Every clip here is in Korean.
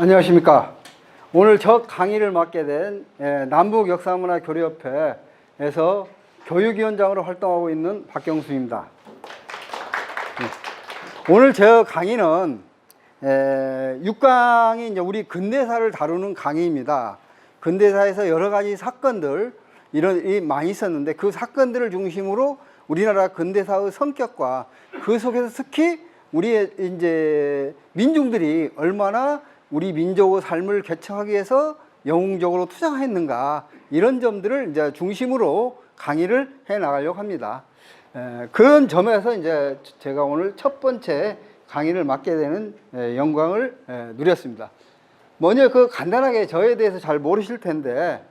안녕하십니까. 오늘 저 강의를 맡게 된 남북역사문화교류협회에서 교육위원장으로 활동하고 있는 박경수입니다. 오늘 저 강의는 6강이 이제 우리 근대사를 다루는 강의입니다. 근대사에서 여러 가지 사건들 이런 많이 있었는데 그 사건들을 중심으로 우리나라 근대사의 성격과 그 속에서 특히 우리의 이제 민중들이 얼마나 우리 민족의 삶을 개척하기 위해서 영웅적으로 투쟁했는가 이런 점들을 이제 중심으로 강의를 해 나가려고 합니다. 그런 점에서 이제 제가 오늘 첫 번째 강의를 맡게 되는 영광을 누렸습니다. 먼저 그 간단하게 저에 대해서 잘 모르실 텐데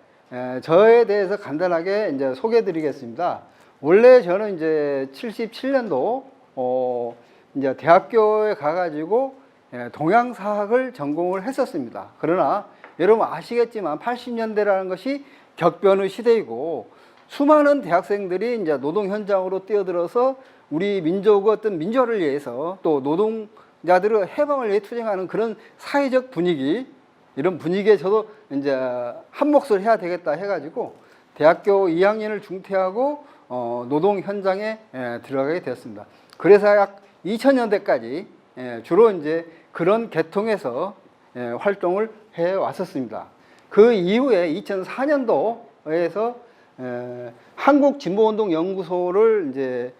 저에 대해서 간단하게 이제 소개해 드리겠습니다. 원래 저는 이제 77년도 이제 대학교에 가가지고 동양사학을 전공을 했었습니다. 그러나 여러분 아시겠지만 80년대라는 것이 격변의 시대이고 수많은 대학생들이 이제 노동 현장으로 뛰어들어서 우리 민족의 어떤 민주화를 위해서 또 노동자들의 해방을 위해 투쟁하는 그런 사회적 분위기, 이런 분위기에 저도 이제 한 몫을 해야 되겠다 해가지고 대학교 2학년을 중퇴하고 노동 현장에 들어가게 되었습니다. 그래서 약 2000년대까지 주로 이제 그런 계통에서 활동을 해 왔었습니다. 그 이후에 2004년도에서 한국진보운동연구소를 이제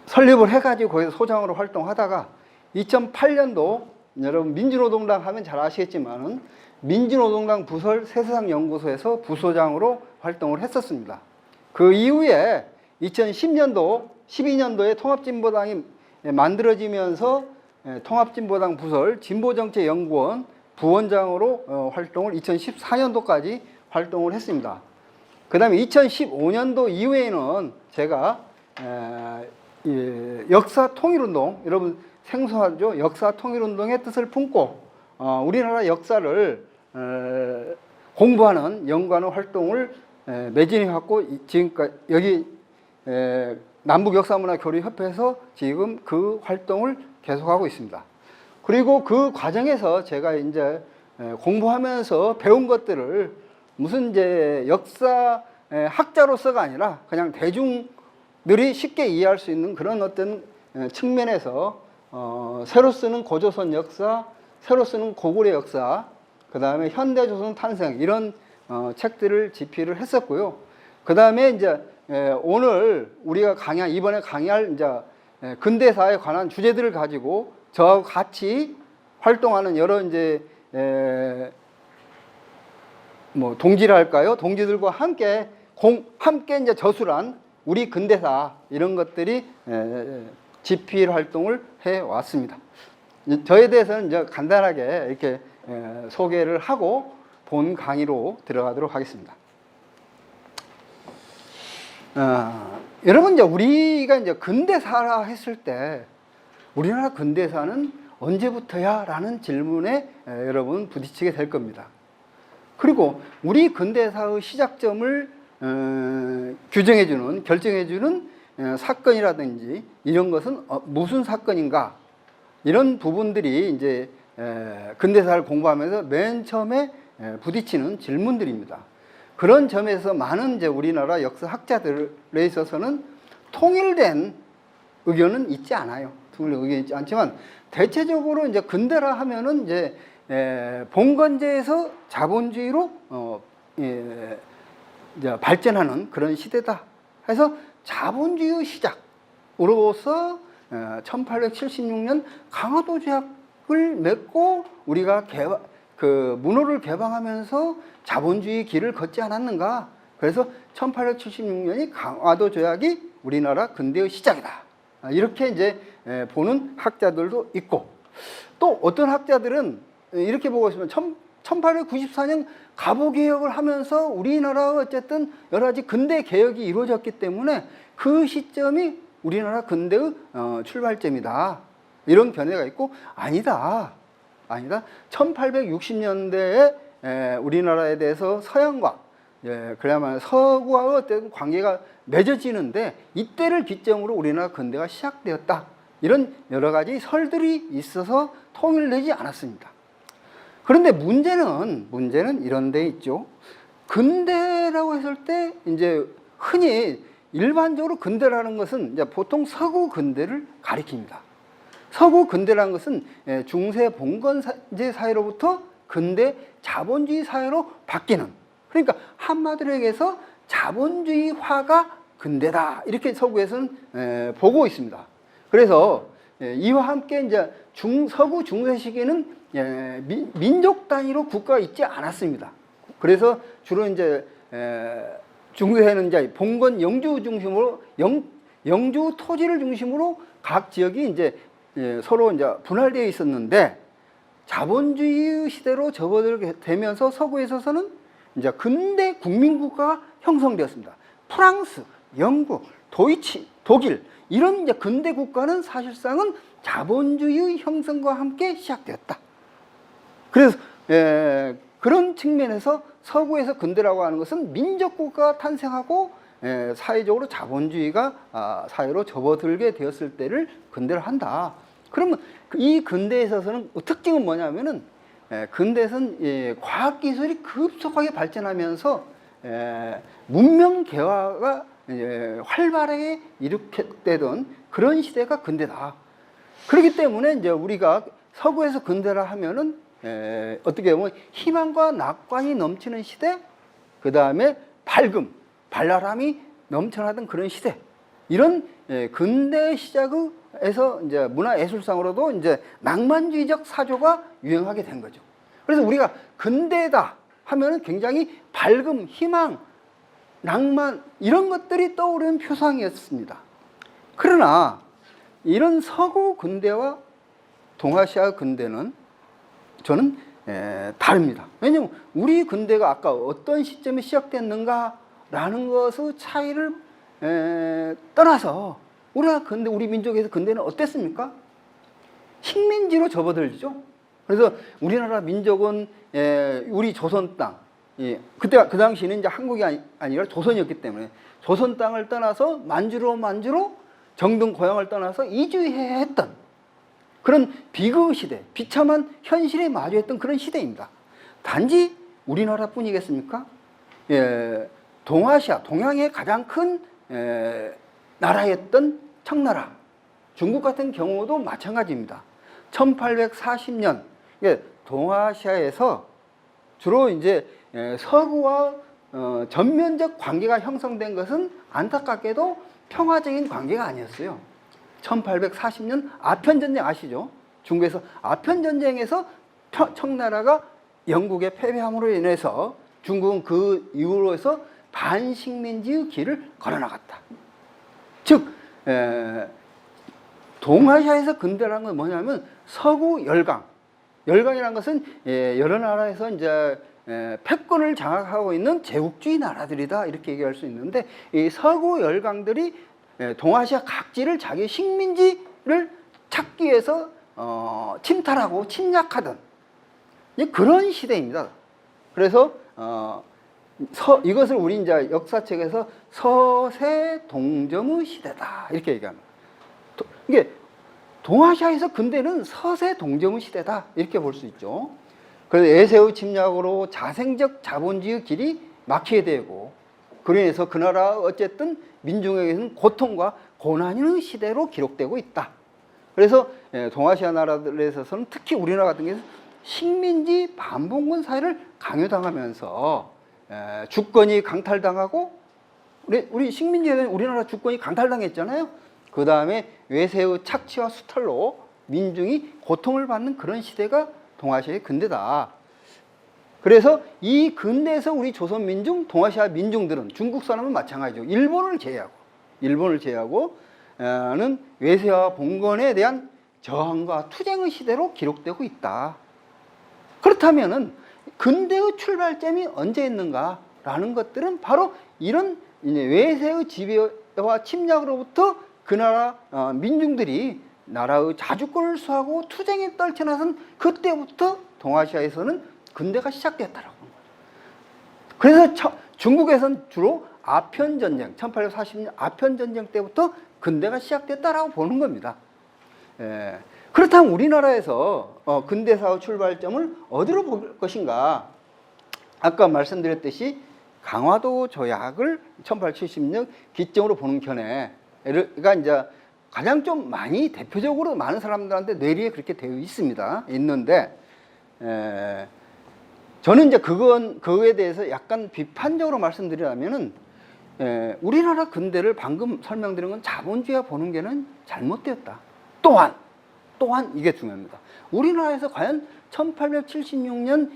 설립을 해가지고 거기서 소장으로 활동하다가 2008년도 여러분 민주노동당 하면 잘 아시겠지만은 민주노동당 부설 새세상연구소에서 부소장으로 활동을 했었습니다. 그 이후에 2010년도 12년도에 통합진보당이 만들어지면서 통합진보당 부설 진보정책연구원 부원장으로 활동을 2014년도까지 활동을 했습니다. 그 다음에 2015년도 이후에는 제가 역사통일운동, 여러분 생소하죠? 역사통일운동의 뜻을 품고 우리나라 역사를 공부하는 연구하는 활동을 매진해갖고 지금까지 여기 남북역사문화교류협회에서 지금 그 활동을 계속하고 있습니다. 그리고 그 과정에서 제가 이제 공부하면서 배운 것들을 무슨 이제 역사 학자로서가 아니라 그냥 대중들이 쉽게 이해할 수 있는 그런 어떤 측면에서 새로 쓰는 고조선 역사, 새로 쓰는 고구려 역사, 그 다음에 현대조선 탄생 이런 책들을 집필을 했었고요. 그 다음에 이제 오늘 우리가 이번에 강의할 이제 근대사에 관한 주제들을 가지고 저하고 같이 활동하는 여러 이제 뭐 동지랄까요? 동지들과 함께 이제 저술한 우리 근대사 이런 것들이 집필 활동을 해 왔습니다. 저에 대해서는 이제 간단하게 이렇게 소개를 하고 본 강의로 들어가도록 하겠습니다. 여러분 이제 우리가 이제 근대사라 했을 때 우리나라 근대사는 언제부터야? 라는 질문에 여러분 부딪히게 될 겁니다. 그리고 우리 근대사의 시작점을 규정해주는, 결정해주는 사건이라든지 이런 것은 무슨 사건인가? 이런 부분들이 이제 근대사를 공부하면서 맨 처음에 부딪히는 질문들입니다. 그런 점에서 많은 이제 우리나라 역사학자들에 있어서는 통일된 의견은 있지 않아요. 통일된 의견이 있지 않지만 대체적으로 이제 근대라 하면은 이제 봉건제에서 자본주의로 이제 발전하는 그런 시대다. 해서 자본주의 시작으로서 1876년 강화도 조약을 맺고 우리가 문호를 개방하면서 자본주의 길을 걷지 않았는가. 그래서 1876년이 강화도 조약이 우리나라 근대의 시작이다. 이렇게 이제 보는 학자들도 있고 또 어떤 학자들은 이렇게 보고 있으면 1894년 갑오개혁을 하면서 우리나라 어쨌든 여러 가지 근대 개혁이 이루어졌기 때문에 그 시점이 우리나라 근대의 출발점이다. 이런 견해가 있고 아니다. 1860년대에 우리나라에 대해서 서양과 그야말로 서구와의 어떤 관계가 맺어지는데 이때를 기점으로 우리나라 근대가 시작되었다. 이런 여러 가지 설들이 있어서 통일되지 않았습니다. 그런데 문제는 이런 데 있죠. 근대라고 했을 때 이제 흔히 일반적으로 근대라는 것은 이제 보통 서구 근대를 가리킵니다. 서구 근대라는 것은 중세 봉건제 사회로부터 근대 자본주의 사회로 바뀌는, 그러니까 한마디로 얘기해서 자본주의화가 근대다, 이렇게 서구에서는 보고 있습니다. 그래서 이와 함께 이제 서구 중세 시기에는 민족 단위로 국가가 있지 않았습니다. 그래서 주로 이제 중세에는 이제 봉건 영주 중심으로 영주 토지를 중심으로 각 지역이 이제 서로 이제 분할되어 있었는데, 자본주의 시대로 접어들게 되면서 서구에 있어서는 이제 근대 국민국가가 형성되었습니다. 프랑스, 영국, 독일 이런 이제 근대 국가는 사실상은 자본주의 형성과 함께 시작되었다. 그래서 그런 측면에서 서구에서 근대라고 하는 것은 민족 국가가 탄생하고 사회적으로 자본주의가 사회로 접어들게 되었을 때를 근대를 한다. 그러면 이 근대에 있어서는 특징은 뭐냐면은 근대에서는 과학기술이 급속하게 발전하면서 문명 개화가 활발하게 일으켰던 그런 시대가 근대다. 그렇기 때문에 이제 우리가 서구에서 근대라 하면은 어떻게 보면 희망과 낙관이 넘치는 시대, 그 다음에 밝음, 발랄함이 넘쳐나던 그런 시대, 이런 근대 시작에서 이제 문화예술상으로도 이제 낭만주의적 사조가 유행하게 된 거죠. 그래서 우리가 근대다 하면은 굉장히 밝음, 희망, 낭만 이런 것들이 떠오르는 표상이었습니다. 그러나 이런 서구 근대와 동아시아 근대는 저는 다릅니다. 왜냐하면 우리 근대가 아까 어떤 시점에 시작됐는가라는 것의 차이를 떠나서 우리나라 근대, 우리 민족에서 근대는 어땠습니까? 식민지로 접어들죠. 그래서 우리나라 민족은 우리 조선 땅, 그때 그 당시에는 이제 한국이 아니라 조선이었기 때문에 조선 땅을 떠나서 만주로 정등 고향을 떠나서 이주해야 했던 그런 비극 시대, 비참한 현실에 마주했던 그런 시대입니다. 단지 우리나라뿐이겠습니까? 동아시아, 동양의 가장 큰 나라였던 청나라, 중국 같은 경우도 마찬가지입니다. 1840년 동아시아에서 주로 이제 서구와 전면적 관계가 형성된 것은 안타깝게도 평화적인 관계가 아니었어요. 1840년 아편전쟁 아시죠? 중국에서 아편전쟁에서 청나라가 영국에 패배함으로 인해서 중국은 그 이후로 해서 반식민지의 길을 걸어나갔다. 즉 동아시아에서 근대라는 건 뭐냐면 서구 열강이라는 것은 여러 나라에서 이제 패권을 장악하고 있는 제국주의 나라들이다, 이렇게 얘기할 수 있는데, 이 서구 열강들이 동아시아 각지를 자기 식민지를 찾기 위해서 침탈하고 침략하던 그런 시대입니다. 그래서 이것을 우리 이제 역사책에서 서세 동점의 시대다, 이렇게 얘기합니다. 이게 동아시아에서 근대는 서세 동점의 시대다, 이렇게 볼 수 있죠. 그래서 에세의 침략으로 자생적 자본주의 길이 막히게 되고, 그로 인해서 그 나라 어쨌든 민중에게는 고통과 고난의 시대로 기록되고 있다. 그래서 동아시아 나라들에 있어서는 특히 우리나라 같은 경우는 식민지 반봉건 사회를 강요당하면서 주권이 강탈당하고, 우리 식민지에는 우리나라 주권이 강탈당했잖아요. 그 다음에 외세의 착취와 수탈로 민중이 고통을 받는 그런 시대가 동아시아의 근대다. 그래서 이 근대에서 우리 조선 민중, 동아시아 민중들은 중국 사람은 마찬가지죠. 일본을 제외하고 는 외세와 봉건에 대한 저항과 투쟁의 시대로 기록되고 있다. 그렇다면은 근대의 출발점이 언제였는가라는 것들은 바로 이런 외세의 지배와 침략으로부터 그 나라 민중들이 나라의 자주권을 수하고 투쟁에 떨쳐나선 그때부터 동아시아에서는 근대가 시작됐다라고 하는 거죠. 그래서 중국에서는 주로 아편전쟁, 1840년 아편전쟁 때부터 근대가 시작됐다라고 보는 겁니다. 그렇다면 우리나라에서 근대사의 출발점을 어디로 볼 것인가? 아까 말씀드렸듯이 강화도 조약을 1870년 기점으로 보는 견해가 이제 가장 좀 많이 대표적으로 많은 사람들한테 뇌리에 그렇게 되어 있는데, 저는 이제 그거에 대해서 약간 비판적으로 말씀드리자면은, 우리나라 근대를 방금 설명드린 건 자본주의와 보는 게는 잘못되었다. 또한 이게 중요합니다. 우리나라에서 과연 1876년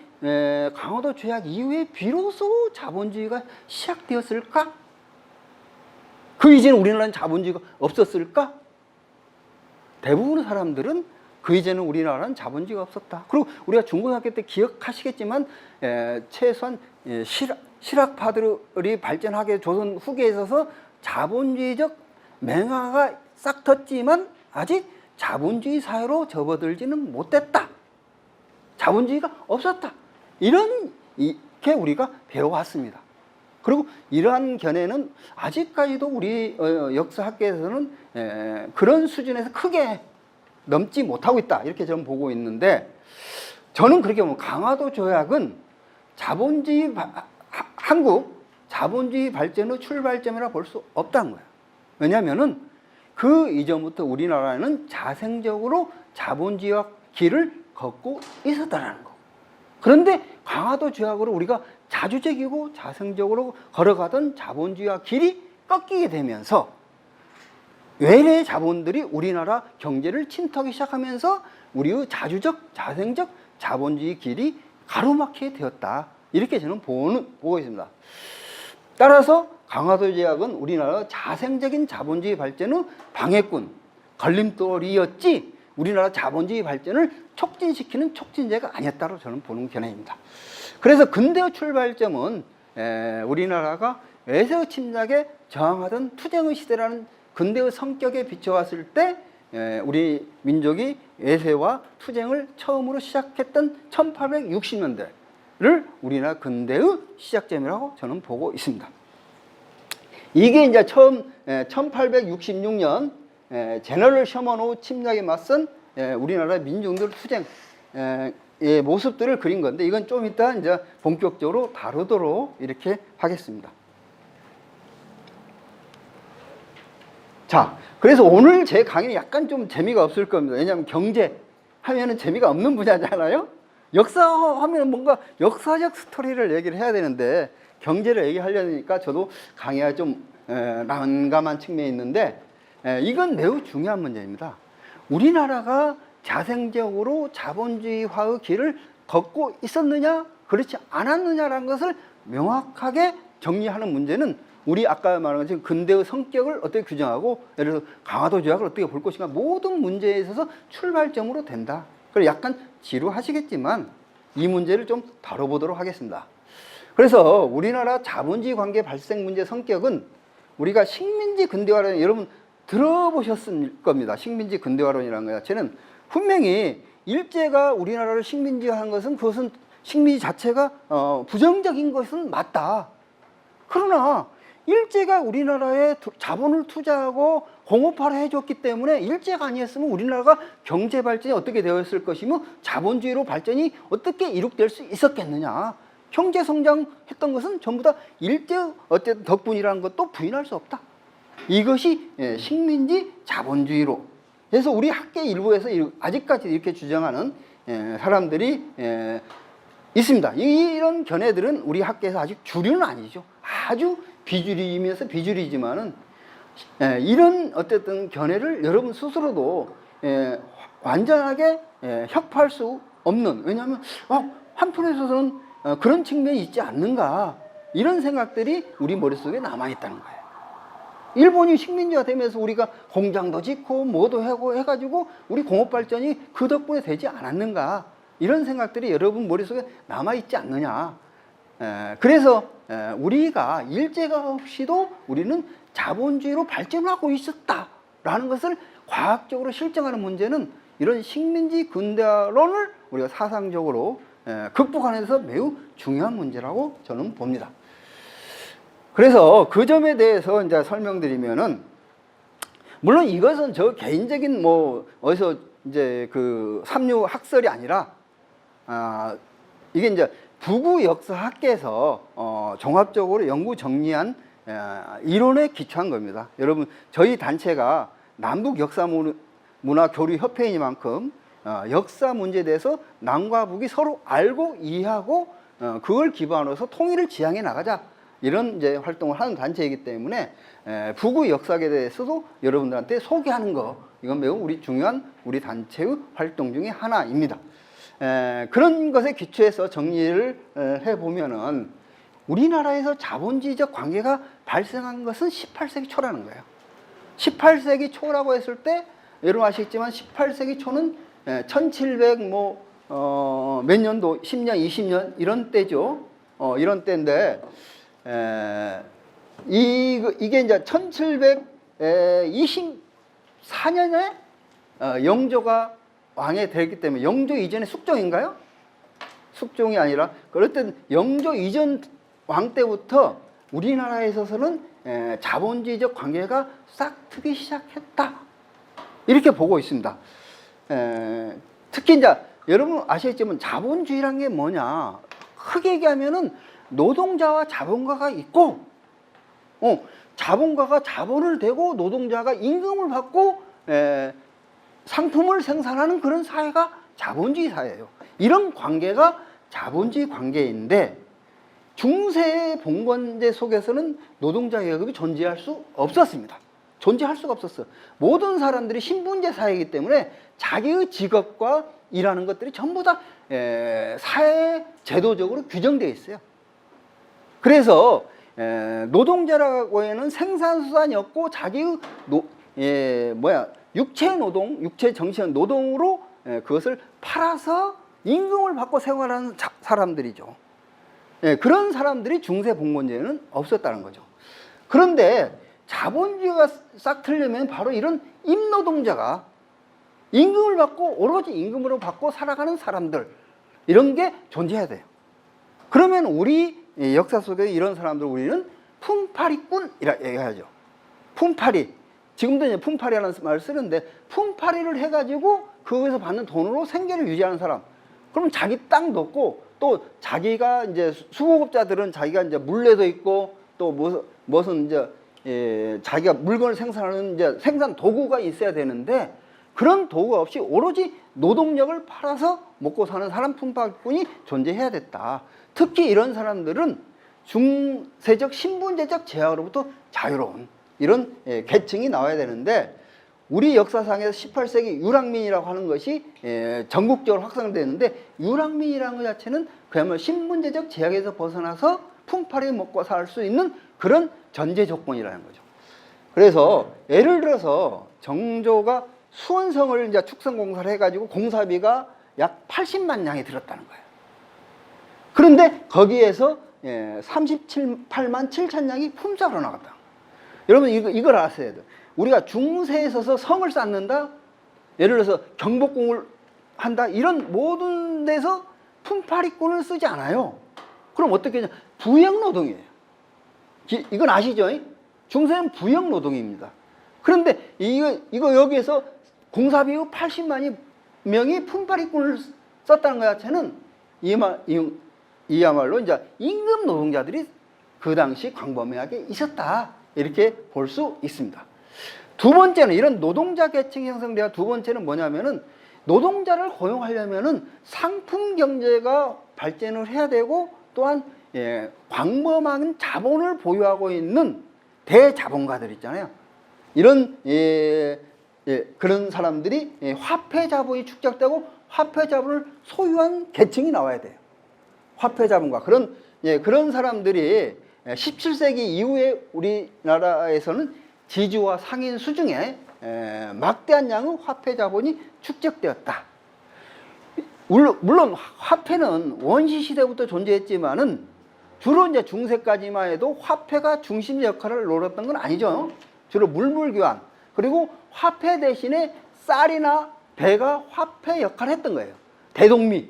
강화도 조약 이후에 비로소 자본주의가 시작되었을까? 그 이전에 우리나라는 자본주의가 없었을까? 대부분의 사람들은 그 이전에 우리나라는 자본주의가 없었다. 그리고 우리가 중고등학교 때 기억하시겠지만 최소한 실학파들이 발전하게 조선 후기에 있어서 자본주의적 맹아가 싹 텄지만 아직 자본주의 사회로 접어들지는 못했다. 자본주의가 없었다. 이렇게 우리가 배워왔습니다. 그리고 이러한 견해는 아직까지도 우리 역사학계에서는 그런 수준에서 크게 넘지 못하고 있다. 이렇게 저는 보고 있는데, 저는 그렇게 보면 강화도 조약은 한국 자본주의 발전의 출발점이라 볼 수 없다는 거예요. 왜냐하면은 그 이전부터 우리나라는 자생적으로 자본주의와 길을 걷고 있었다는 거. 그런데 강화도 조약으로 우리가 자주적이고 자생적으로 걸어가던 자본주의와 길이 꺾이게 되면서 외래 자본들이 우리나라 경제를 침투하기 시작하면서 우리의 자주적, 자생적 자본주의 길이 가로막히게 되었다. 이렇게 저는 보고 있습니다. 따라서 강화도 조약은 우리나라 자생적인 자본주의 발전의 방해꾼, 걸림돌이었지 우리나라 자본주의 발전을 촉진시키는 촉진제가 아니었다고 저는 보는 견해입니다. 그래서 근대의 출발점은 우리나라가 외세의 침략에 저항하던 투쟁의 시대라는 근대의 성격에 비춰왔을 때 우리 민족이 외세와 투쟁을 처음으로 시작했던 1860년대를 우리나라 근대의 시작점이라고 저는 보고 있습니다. 이게 이제 처음 1866년 제너럴 셔먼호우 침략에 맞선 우리나라 민중들 투쟁 모습들을 그린 건데, 이건 좀 이따 이제 본격적으로 다루도록 이렇게 하겠습니다. 자, 그래서 오늘 제 강의는 약간 좀 재미가 없을 겁니다. 왜냐하면 경제 하면은 재미가 없는 분야잖아요. 역사 하면 뭔가 역사적 스토리를 얘기를 해야 되는데 경제를 얘기하려니까 저도 강의가 좀 난감한 측면이 있는데, 이건 매우 중요한 문제입니다. 우리나라가 자생적으로 자본주의화의 길을 걷고 있었느냐 그렇지 않았느냐라는 것을 명확하게 정리하는 문제는 우리 아까 말한 것처럼 근대의 성격을 어떻게 규정하고, 예를 들어서 강화도 조약을 어떻게 볼 것인가, 모든 문제에 있어서 출발점으로 된다. 그래서 약간 지루하시겠지만 이 문제를 좀 다뤄보도록 하겠습니다. 그래서 우리나라 자본주의 관계 발생 문제 성격은 우리가 식민지 근대화론, 여러분 들어보셨을 겁니다. 식민지 근대화론이라는 것 자체는 분명히 일제가 우리나라를 식민지화한 것은, 그것은 식민지 자체가 부정적인 것은 맞다. 그러나 일제가 우리나라에 자본을 투자하고 공업화를 해줬기 때문에 일제가 아니었으면 우리나라가 경제 발전이 어떻게 되었을 것이며 자본주의로 발전이 어떻게 이룩될 수 있었겠느냐. 경제 성장했던 것은 전부 다 일제 어쨌든 덕분이라는 것도 부인할 수 없다. 이것이 식민지 자본주의로. 그래서 우리 학계 일부에서 아직까지 이렇게 주장하는 사람들이 있습니다. 이런 견해들은 우리 학계에서 아직 주류는 아니죠. 아주 비주류이면서 비주류이지만은 이런 어쨌든 견해를 여러분 스스로도 완전하게 혁파할 수 없는, 왜냐하면 한편에서는 그런 측면이 있지 않는가, 이런 생각들이 우리 머릿속에 남아있다는 거예요. 일본이 식민지화 되면서 우리가 공장도 짓고 뭐도 하고 해가지고 우리 공업발전이 그 덕분에 되지 않았는가, 이런 생각들이 여러분 머릿속에 남아있지 않느냐. 그래서 우리가 일제가 없이도 우리는 자본주의로 발전하고 있었다라는 것을 과학적으로 실증하는 문제는 이런 식민지 근대화론을 우리가 사상적으로 극복하는 데서 매우 중요한 문제라고 저는 봅니다. 그래서 그 점에 대해서 이제 설명드리면은, 물론 이것은 저 개인적인 뭐 어디서 이제 그 삼류 학설이 아니라 이게 이제 부구 역사학계에서 종합적으로 연구 정리한 이론에 기초한 겁니다. 여러분 저희 단체가 남북 역사 문화 교류 협회이니만큼 역사 문제에 대해서 남과 북이 서로 알고 이해하고 그걸 기반으로 해서 통일을 지향해 나가자 이런 이제 활동을 하는 단체이기 때문에 부구 역사에 대해서도 여러분들한테 소개하는 거 이건 매우 우리 중요한 우리 단체의 활동 중에 하나입니다. 그런 것에 기초해서 정리를 해보면은 우리나라에서 자본주의적 관계가 발생한 것은 18세기 초라는 거예요. 18세기 초라고 했을 때 여러분 아시겠지만 18세기 초는 1700 몇 년도 10년 20년 이런 때죠. 이런 때인데 이게 이제 1724년에 영조가 왕이 됐기 때문에 영조 이전에 숙종인가요? 숙종이 아니라 그럴 땐 영조 이전 왕 때부터 우리나라에 있어서는 자본주의적 관계가 싹 트기 시작했다 이렇게 보고 있습니다. 특히 이제 여러분 아시겠지만 자본주의란 게 뭐냐 크게 얘기하면은 노동자와 자본가가 있고 자본가가 자본을 대고 노동자가 임금을 받고 상품을 생산하는 그런 사회가 자본주의 사회예요. 이런 관계가 자본주의 관계인데 중세 봉건제 속에서는 노동자 계급이 존재할 수 없었습니다. 존재할 수가 없었어요. 모든 사람들이 신분제 사회이기 때문에 자기의 직업과 일하는 것들이 전부 다 사회 제도적으로 규정되어 있어요. 그래서 노동자라고 하는 생산수단이 없고 자기의 육체 노동, 육체 정신 노동으로 그것을 팔아서 임금을 받고 생활하는 사람들이죠. 그런 사람들이 중세 봉건제에는 없었다는 거죠. 그런데 자본주의가 싹 틀려면 바로 이런 임노동자가 임금을 받고 오로지 임금으로 받고 살아가는 사람들 이런 게 존재해야 돼요. 그러면 우리 역사 속에 이런 사람들 우리는 품팔이꾼이라 얘기하죠. 품팔이. 지금도 이제 품팔이라는 말을 쓰는데 품팔이를 해가지고 거기서 받는 돈으로 생계를 유지하는 사람. 그럼 자기 땅도 없고 또 자기가 이제 수공업자들은 자기가 이제 물레도 있고 또 무슨 이제 자기가 물건을 생산하는 이제 생산 도구가 있어야 되는데 그런 도구가 없이 오로지 노동력을 팔아서 먹고 사는 사람 품팔이꾼이 존재해야 됐다. 특히 이런 사람들은 중세적 신분제적 제약으로부터 자유로운 이런 계층이 나와야 되는데 우리 역사상에서 18세기 유랑민이라고 하는 것이 전국적으로 확산되는데 유랑민이라는 것 자체는 그야말로 신분제적 제약에서 벗어나서 품팔이 먹고 살 수 있는 그런 전제 조건이라는 거죠. 그래서 예를 들어서 정조가 수원성을 이제 축성공사를 해가지고 공사비가 약 80만 냥이 들었다는 거예요. 그런데 거기에서 38만 7천 냥이 품삯으로 나갔다. 여러분 이걸 아셔야 돼요. 우리가 중세에 있어서 성을 쌓는다, 예를 들어서 경복궁을 한다, 이런 모든 데서 품팔이꾼을 쓰지 않아요. 그럼 어떻게 하냐? 부역노동이에요. 이건 아시죠? 중세는 부역노동입니다. 그런데 이거 여기에서 공사비 80만 명이 품팔이꾼을 썼다는 것 자체는 이야말로 이제 임금 노동자들이 그 당시 광범위하게 있었다. 이렇게 볼 수 있습니다. 두 번째는 이런 노동자 계층이 형성되어 두 번째는 뭐냐면은 노동자를 고용하려면은 상품 경제가 발전을 해야 되고 또한 광범한 자본을 보유하고 있는 대자본가들 있잖아요. 이런 그런 사람들이 화폐 자본이 축적되고 화폐 자본을 소유한 계층이 나와야 돼요. 화폐 자본가 그런 사람들이 17세기 이후에 우리나라에서는 지주와 상인수 중에 막대한 양의 화폐 자본이 축적되었다. 물론 화폐는 원시 시대부터 존재했지만은 주로 이제 중세까지만 해도 화폐가 중심 역할을 노렸던 건 아니죠. 주로 물물교환 그리고 화폐 대신에 쌀이나 배가 화폐 역할을 했던 거예요. 대동미.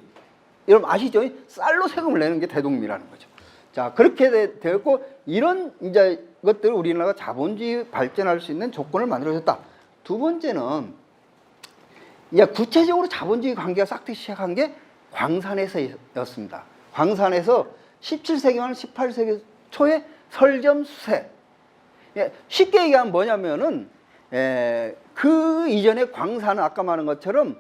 여러분 아시죠? 쌀로 세금을 내는 게 대동미라는 거죠. 자, 그렇게 되었고 이런 이제 것들을 우리나라가 자본주의 발전할 수 있는 조건을 만들어줬다. 두 번째는 이제 구체적으로 자본주의 관계가 싹트기 시작한 게 광산에서였습니다. 광산에서 17세기 말 18세기 초에 설점수세. 쉽게 얘기하면 뭐냐면은 그 이전에 광산은 아까 말한 것처럼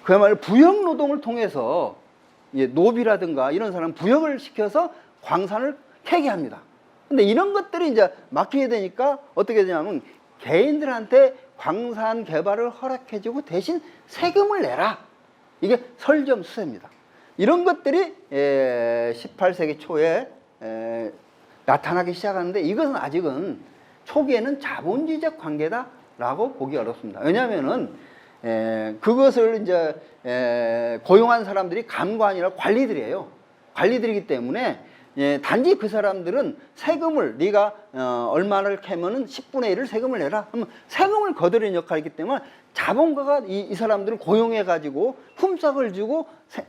그야말로 부역 노동을 통해서 노비라든가 이런 사람 부역을 시켜서 광산을 캐게 합니다. 근데 이런 것들이 이제 막히게 되니까 어떻게 되냐면 개인들한테 광산 개발을 허락해주고 대신 세금을 내라. 이게 설점수세입니다. 이런 것들이 18세기 초에 나타나기 시작하는데 이것은 아직은 초기에는 자본주의적 관계다라고 보기 어렵습니다. 왜냐하면은 그것을 이제 고용한 사람들이 감관이나 관리들이에요. 관리들이기 때문에 단지 그 사람들은 세금을 네가 얼마를 캐면은 10분의 1을 세금을 내라 하면 세금을 거두는 역할이기 때문에 자본가가 이 사람들을 고용해 가지고 품삯을 주고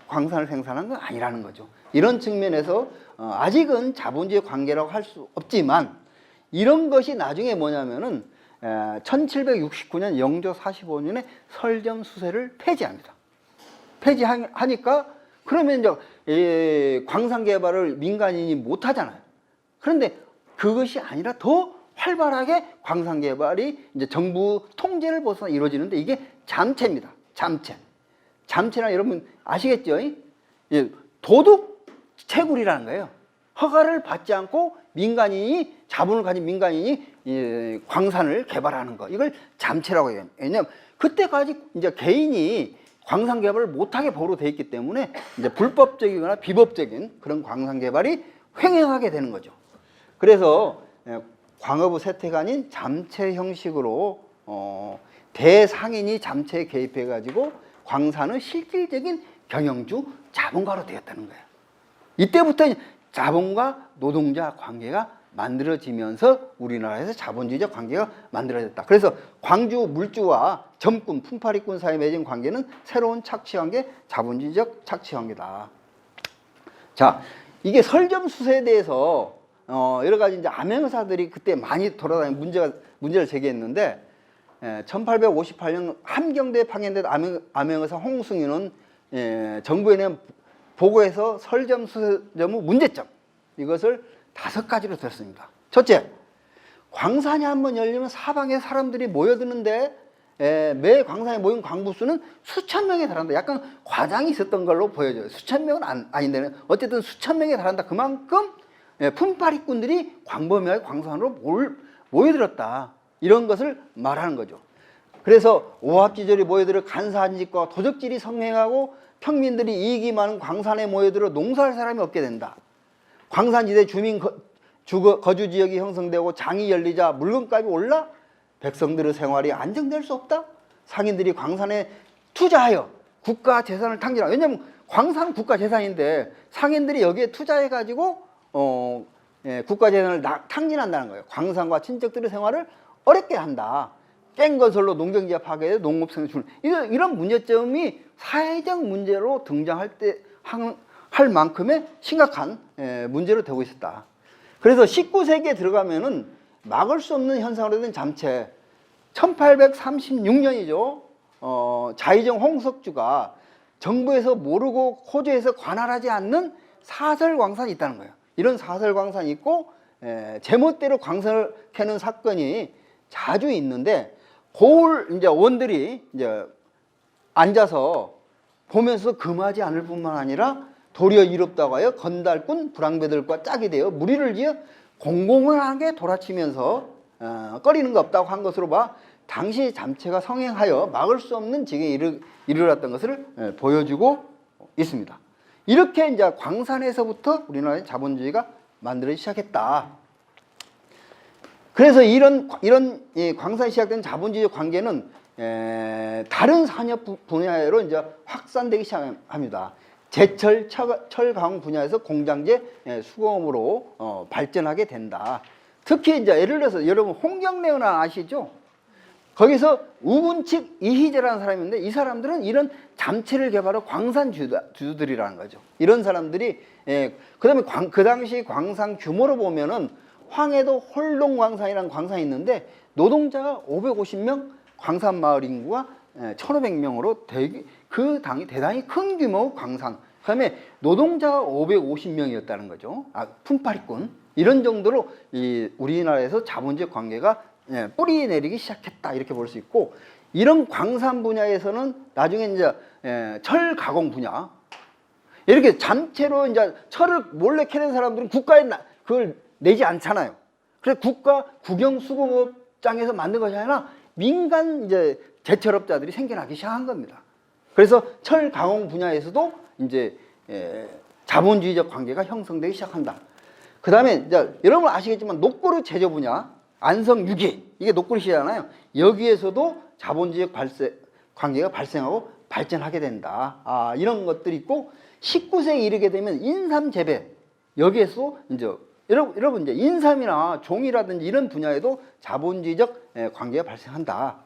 광산을 생산한 건 아니라는 거죠. 이런 측면에서 아직은 자본주의 관계라고 할 수 없지만 이런 것이 나중에 뭐냐면은 1769년 영조 45년에 설점수세를 폐지합니다. 폐지하니까 그러면 이제 광산 개발을 민간인이 못 하잖아요. 그런데 그것이 아니라 더 활발하게 광산 개발이 이제 정부 통제를 벗어나 이루어지는데 이게 잠체입니다. 잠체. 잠체란 여러분 아시겠죠? 도둑 채굴이라는 거예요. 허가를 받지 않고 민간인이 자본을 가진 민간인이 광산을 개발하는 거. 이걸 잠체라고 해요. 왜냐하면 그때까지 이제 개인이 광산 개발을 못하게 보로 돼 있기 때문에 이제 불법적이거나 비법적인 그런 광산 개발이 횡행하게 되는 거죠. 그래서 광업의 세태가 아닌 잠체 형식으로 대상인이 잠체에 개입해 가지고 광산은 실질적인 경영주 자본가로 되었다는 거예요. 이때부터 자본가 노동자 관계가 만들어지면서 우리나라에서 자본주의적 관계가 만들어졌다. 그래서 광주 물주와 점꾼, 품팔이꾼 사이에 맺은 관계는 새로운 착취관계, 자본주의적 착취관계다. 자, 이게 설점수세에 대해서 여러 가지 이제 암행어사들이 그때 많이 돌아다니는 문제를 제기했는데 1858년 함경대에 파견된 암행어사 홍승윤은 정부에 낸 보고에서 설점수세점의 문제점 이것을 5가지로 들었습니다. 첫째, 광산이 한번 열리면 사방에 사람들이 모여드는데 매 광산에 모인 광부수는 수천 명에 달한다. 약간 과장이 있었던 걸로 보여져요. 수천 명은 아닌데 어쨌든 수천 명에 달한다. 그만큼 품팔이꾼들이 광범위하게 광산으로 모여들었다. 이런 것을 말하는 거죠. 그래서 오합지졸이 모여들어 간사한직과 도적질이 성행하고 평민들이 이익이 많은 광산에 모여들어 농사할 사람이 없게 된다. 광산지대 주민 거주지역이 형성되고 장이 열리자 물건값이 올라 백성들의 생활이 안정될 수 없다. 상인들이 광산에 투자하여 국가 재산을 탕진하고, 왜냐하면 광산은 국가 재산인데 상인들이 여기에 투자해가지고 국가 재산을 탕진한다는 거예요. 광산과 친척들의 생활을 어렵게 한다. 깽건설로 농경지가 파괴돼 농업생산 줄 이런 문제점이 사회적 문제로 등장할 때 할 만큼의 심각한 문제로 되고 있었다. 그래서 19세기에 들어가면은 막을 수 없는 현상으로 된 잠체. 1836년이죠. 자의정 홍석주가 정부에서 모르고 호주에서 관할하지 않는 사설광산이 있다는 거예요. 이런 사설광산이 있고 제멋대로 광산을 캐는 사건이 자주 있는데 고을 이제 원들이 이제 앉아서 보면서 금하지 않을 뿐만 아니라 도리어 이롭다고 하여 건달꾼 불황배들과 짝이 되어 무리를 지어 공공하게 돌아치면서 꺼리는 거 없다고 한 것으로 봐 당시 잠체가 성행하여 막을 수 없는 지경에 이르렀던 것을 보여주고 있습니다. 이렇게 이제 광산에서부터 우리나라의 자본주의가 만들어지기 시작했다. 그래서 이런 광산이 시작된 자본주의 관계는 다른 산업 분야로 이제 확산되기 시작합니다. 제철, 철강 분야에서 공장제, 수공업으로 발전하게 된다. 특히 이제 예를 들어서 여러분 홍경래은 아시죠? 거기서 우군칙 이희재라는 사람이 있는데 이 사람들은 이런 잠체를 개발한 광산주들이라는 거죠. 이런 사람들이 그다음에 그 당시 광산 규모로 보면은 황해도 홀동광산이라는 광산이 있는데 노동자가 550명, 광산마을 인구가 1,500명으로 그 당이 대단히 큰 규모 광산. 그다음에 노동자가 550명이었다는 거죠. 품팔이꾼. 이런 정도로 이 우리나라에서 자본주의 관계가 뿌리 내리기 시작했다 이렇게 볼 수 있고, 이런 광산 분야에서는 나중에 이제 철 가공 분야 이렇게 잠체로 이제 철을 몰래 캐는 사람들은 국가에 그걸 내지 않잖아요. 그래서 국가 국영 수공업장에서 만든 것이 아니라 민간 이제 제철업자들이 생겨나기 시작한 겁니다. 그래서 철 가공 분야에서도 이제 자본주의적 관계가 형성되기 시작한다. 그 다음에 이제 여러분 아시겠지만 녹고르 제조 분야, 안성 유기, 이게 녹고르시잖아요. 여기에서도 자본주의적 관계가 발생하고 발전하게 된다. 이런 것들이 있고, 19세기 이르게 되면 인삼 재배, 여기에서 이제 여러분 이제 인삼이나 종이라든지 이런 분야에도 자본주의적 관계가 발생한다.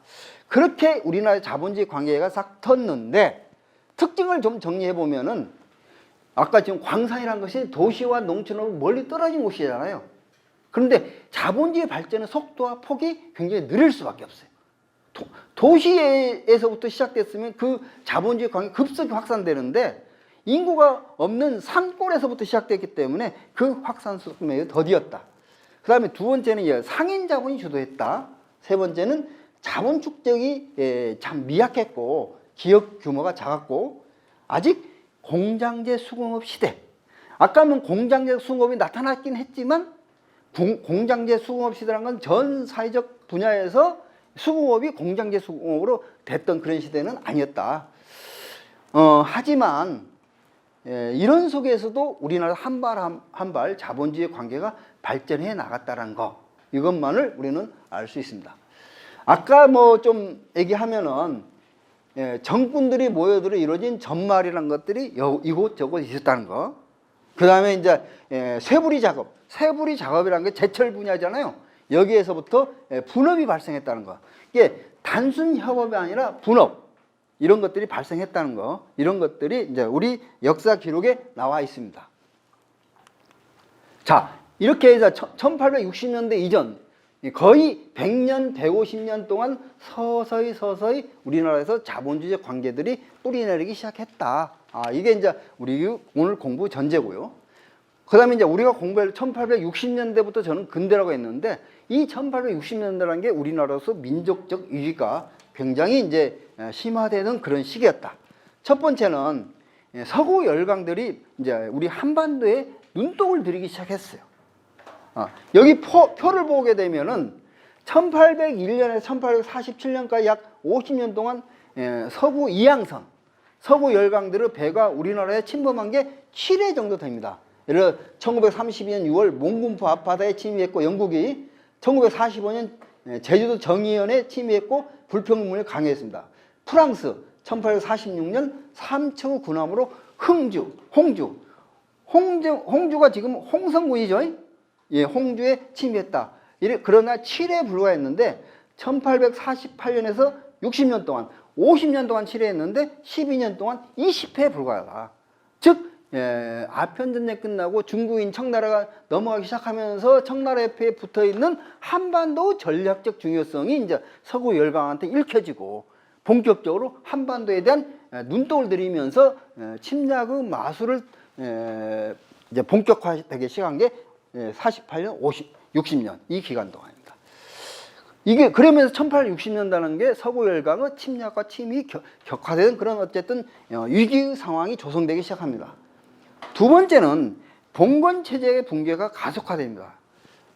그렇게 우리나라의 자본주의 관계가 싹 텄는데, 특징을 좀 정리해 보면은 아까 지금 광산이라는 것이 도시와 농촌으로 멀리 떨어진 곳이잖아요. 그런데 자본주의 발전의 속도와 폭이 굉장히 느릴 수밖에 없어요. 도시에서부터 시작됐으면 그 자본주의 관계가 급속히 확산되는데, 인구가 없는 산골에서부터 시작됐기 때문에 그 확산 속도가 더디었다. 그 다음에 두 번째는 상인 자본이 주도했다. 세 번째는 자본 축적이 참 미약했고 기업 규모가 작았고, 아직 공장제 수공업 시대. 아까는 공장제 수공업이 나타났긴 했지만 공장제 수공업 시대라는 건 전 사회적 분야에서 수공업이 공장제 수공업으로 됐던 그런 시대는 아니었다. 하지만 이런 속에서도 우리나라 한 발 한 발 자본주의 관계가 발전해 나갔다는 거, 이것만을 우리는 알 수 있습니다. 아까 뭐 좀 얘기하면은 정꾼들이 모여들어 이루어진 전말이라는 것들이 이곳저곳 있었다는 거. 그 다음에 이제 쇠부리 작업이라는 게 제철 분야잖아요. 여기에서부터 분업이 발생했다는 거. 이게 단순 협업이 아니라 분업, 이런 것들이 발생했다는 거, 이런 것들이 이제 우리 역사 기록에 나와 있습니다. 자, 이렇게 해서 1860년대 이전 거의 100년, 150년 동안 서서히 우리나라에서 자본주의 관계들이 뿌리내리기 시작했다. 이게 이제 우리 오늘 공부 전제고요. 그 다음에 이제 우리가 공부할 1860년대부터 저는 근대라고 했는데, 이 1860년대라는 게 우리나라로서 민족적 위기가 굉장히 이제 심화되는 그런 시기였다. 첫 번째는 서구 열강들이 이제 우리 한반도에 눈독을 들이기 시작했어요. 여기 표를 보게 되면은 1801년에서 1847년까지 약 50년 동안 서구 이항선, 서구 열강들의 배가 우리나라에 침범한 게 7회 정도 됩니다. 예를 들어 1932년 6월 몽군포 앞바다에 침입했고, 영국이 1945년 제주도 정의연에 침입했고 불평물을 강요했습니다. 프랑스 1846년 삼척 군함으로 홍주가 지금 홍성군이죠. 홍주에 침입했다. 그러나 7회에 불과했는데 1848년에서 60년 동안 50년 동안 치료했는데 12년 동안 20회에 불과하다. 즉 아편전쟁 끝나고 중국인 청나라가 넘어가기 시작하면서 청나라 옆에 붙어있는 한반도 전략적 중요성이 이제 서구 열강한테 읽혀지고, 본격적으로 한반도에 대한 눈독을 들이면서 침략의 마술을 이제 본격화되기 시작한 게 48년, 60년 이 기간 동안입니다. 이게 그러면서 1860년대라는 게 서구 열강의 침략과 침이 격화되는 그런 어쨌든 위기 상황이 조성되기 시작합니다. 두 번째는 봉건 체제의 붕괴가 가속화됩니다.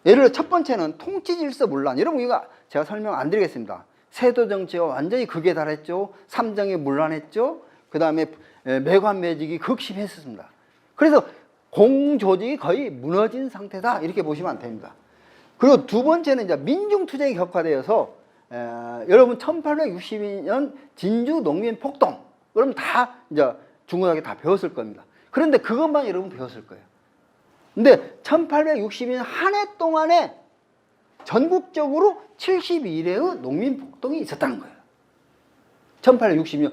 예를 들어 첫 번째는 통치 질서 문란. 여러분 이거 제가 설명 안 드리겠습니다. 세도 정치가 완전히 극에 달했죠. 삼정이 문란했죠. 그 다음에 매관 매직이 극심했습니다. 그래서 공조직이 거의 무너진 상태다, 이렇게 보시면 안 됩니다. 그리고 두 번째는 이제 민중 투쟁이 격화되어서 여러분 1862년 진주 농민 폭동, 여러분 다 이제 중고등학교 다 배웠을 겁니다. 그런데 그것만 여러분 배웠을 거예요. 근데 1862년 한 해 동안에 전국적으로 72일의 농민 폭동이 있었다는 거예요. 1860년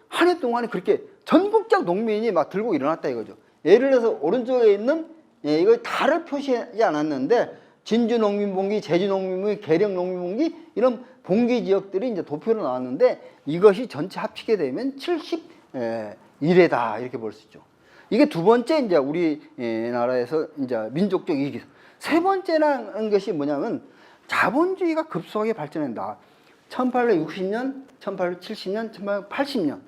한 해 동안에 그렇게 전국적 농민이 막 들고 일어났다 이거죠. 예를 들어서 오른쪽에 있는 이거 달을 표시하지 않았는데 진주 농민봉기, 제주 농민봉기, 계령 농민봉기 이런 봉기 지역들이 이제 도표로 나왔는데 이것이 전체 합치게 되면 71회다 이렇게 볼 수 있죠. 이게 두 번째 이제 우리 나라에서 이제 민족적 이익이. 세 번째라는 것이 뭐냐면 자본주의가 급속하게 발전한다. 1860년, 1870년, 1880년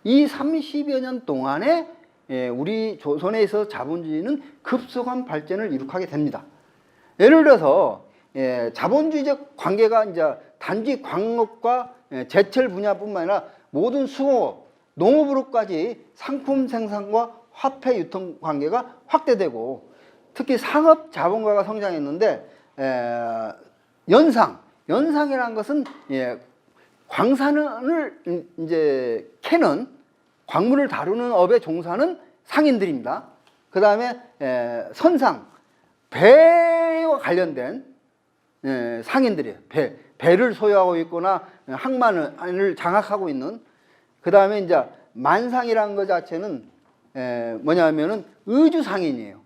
이 30여 년 동안에 우리 조선에서 자본주의는 급속한 발전을 이룩하게 됩니다. 예를 들어서 자본주의적 관계가 이제 단지 광업과 제철 분야뿐만 아니라 모든 수공업, 농업으로까지 상품 생산과 화폐 유통 관계가 확대되고 특히 상업 자본가가 성장했는데 연상이라는 것은 광산을 이제 캐는 광물을 다루는 업에 종사하는 상인들입니다. 그 다음에 선상, 배와 관련된 상인들이에요. 배를 소유하고 있거나 항만을 장악하고 있는. 그 다음에 이제 만상이라는 것 자체는 뭐냐면은 의주 상인이에요.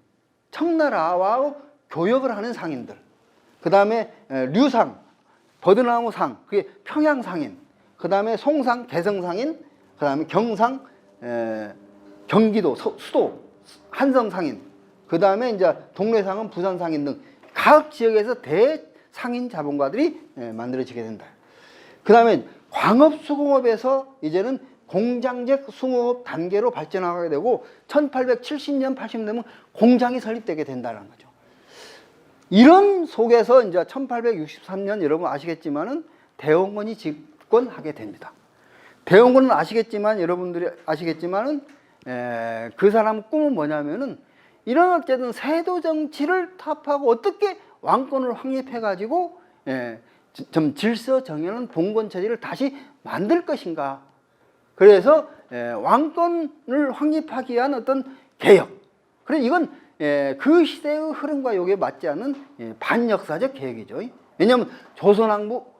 청나라와 교역을 하는 상인들. 그 다음에 류상, 버드나무 상, 그게 평양 상인. 그 다음에 송상, 개성 상인. 그 다음에 경상, 경기도, 수도, 한성 상인. 그 다음에 이제 동래상은 부산 상인 등 각 지역에서 대상인 자본가들이 만들어지게 된다. 그 다음에 광업수공업에서 이제는 공장적 수공업 단계로 발전하게 되고 1870년, 80년 되면 공장이 설립되게 된다는 거죠. 이런 속에서 이제 1863년 여러분 아시겠지만은 대원군이 집권하게 됩니다. 대원군은 아시겠지만 여러분들이 아시겠지만은 그 사람 꿈은 뭐냐면은 이런 어쨌든 세도 정치를 타파하고 어떻게 왕권을 확립해 가지고 좀 질서 정연한 봉건 체제를 다시 만들 것인가. 그래서 왕권을 확립하기 위한 어떤 개혁. 그래서 이건 그 시대의 흐름과 요게 맞지 않는 반역사적 개혁이죠. 왜냐하면 조선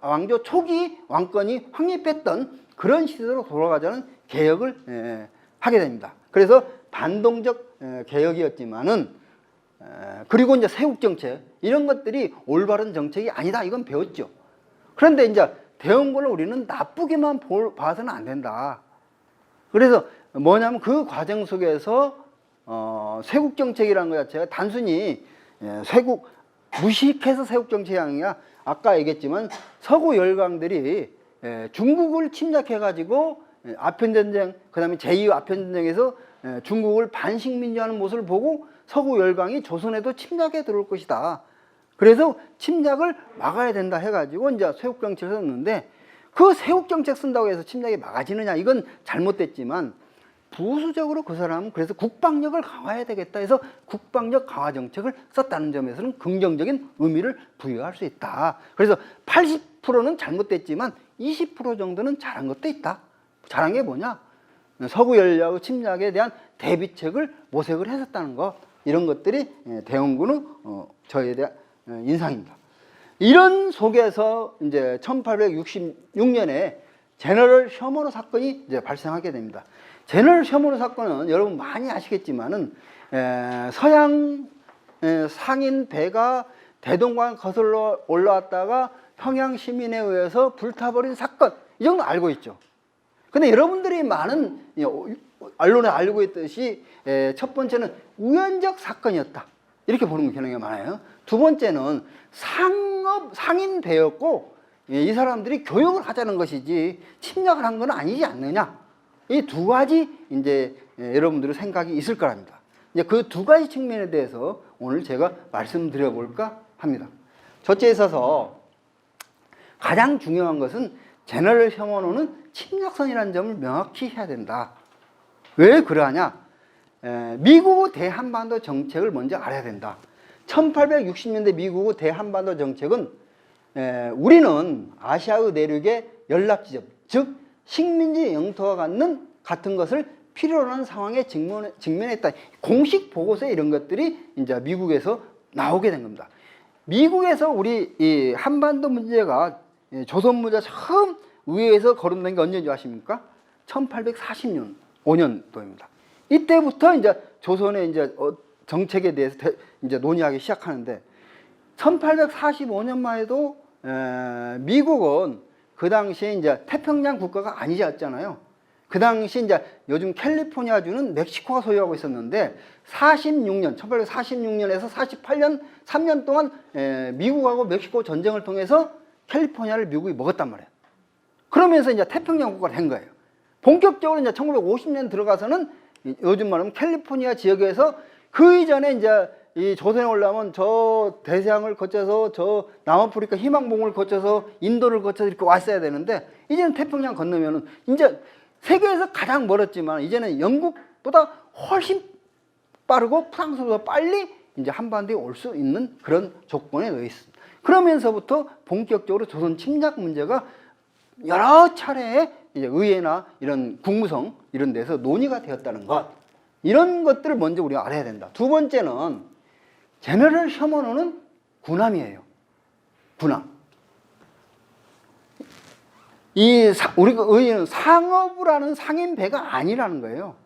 왕조 초기 왕권이 확립했던 그런 시대로 돌아가자는 개혁을 하게 됩니다. 그래서 반동적 개혁이었지만은 그리고 이제 세국 정책 이런 것들이 올바른 정책이 아니다 이건 배웠죠. 그런데 이제 대원군을 우리는 나쁘게만 봐서는 안 된다. 그래서 뭐냐면 그 과정 속에서 세국 정책이라는 것 자체가 단순히 무식해서 세국 정책이 아니라 아까 얘기했지만 서구 열강들이 중국을 침략해 가지고 아편전쟁 그다음에 제2 아편전쟁에서 중국을 반식민주하는 모습을 보고 서구 열강이 조선에도 침략해 들어올 것이다. 그래서 침략을 막아야 된다 해가지고 이제 세국 정책을 썼는데 그 세국 정책 쓴다고 해서 침략이 막아지느냐 이건 잘못됐지만 부수적으로 그 사람은 그래서 국방력을 강화해야 되겠다 해서 국방력 강화 정책을 썼다는 점에서는 긍정적인 의미를 부여할 수 있다. 그래서 80%는 잘못됐지만 20% 정도는 잘한 것도 있다. 잘한 게 뭐냐? 서구 연락의 침략에 대한 대비책을 모색을 했었다는 것. 이런 것들이 대원군의 저에 대한 인상입니다. 이런 속에서 이제 1866년에 제너럴 셔머너 사건이 이제 발생하게 됩니다. 제너럴 셔머너 사건은 여러분 많이 아시겠지만은 서양 상인 배가 대동강 거슬러 올라왔다가 평양 시민에 의해서 불타버린 사건 이 정도 알고 있죠. 근데 여러분들이 많은 언론에 알고 있듯이 첫 번째는 우연적 사건이었다. 이렇게 보는 경향이 많아요. 두 번째는 상인 배였고 이 사람들이 교역을 하자는 것이지 침략을 한 건 아니지 않느냐. 이 두 가지 이제 여러분들의 생각이 있을 거랍니다. 이제 그 두 가지 측면에 대해서 오늘 제가 말씀드려 볼까 합니다. 첫째에 있어서 가장 중요한 것은 제너럴 셔머너는 침략선이라는 점을 명확히 해야 된다. 왜 그러하냐? 미국의 대한반도 정책을 먼저 알아야 된다. 1860년대 미국의 대한반도 정책은 우리는 아시아의 내륙의 연락지점, 즉 식민지 영토와 같은 것을 필요로 하는 상황에 직면했다. 공식 보고서에 이런 것들이 이제 미국에서 나오게 된 겁니다. 미국에서 우리 이 한반도 문제가 조선 문제 처음 의회에서 거론된 게 언제인지 아십니까? 1840년, 5년도입니다. 이때부터 이제 조선의 이제 정책에 대해서 이제 논의하기 시작하는데 1845년만 해도 미국은 그 당시에 이제 태평양 국가가 아니었잖아요. 그 당시 이제 요즘 캘리포니아주는 멕시코가 소유하고 있었는데 1846년에서 48년 3년 동안 미국하고 멕시코 전쟁을 통해서 캘리포니아를 미국이 먹었단 말이에요. 그러면서 이제 태평양 국가가 된 거예요. 본격적으로 이제 1950년 들어가서는 요즘 말하면 캘리포니아 지역에서 그 이전에 이제 이 조선에 올라오면 저 대서양을 거쳐서 저 남아프리카 희망봉을 거쳐서 인도를 거쳐서 이렇게 왔어야 되는데 이제는 태평양 건너면은 이제 세계에서 가장 멀었지만 이제는 영국보다 훨씬 빠르고 프랑스보다 빨리 이제 한반도에 올 수 있는 그런 조건에 놓여 있습니다. 그러면서부터 본격적으로 조선 침략 문제가 여러 차례에 이제 의회나 이런 국무성 이런 데서 논의가 되었다는 것, 이런 것들을 먼저 우리가 알아야 된다. 두 번째는 제너럴 셔먼호는 군함이에요. 군함. 우리가 의회는 상업을 하는 상인 배가 아니라는 거예요.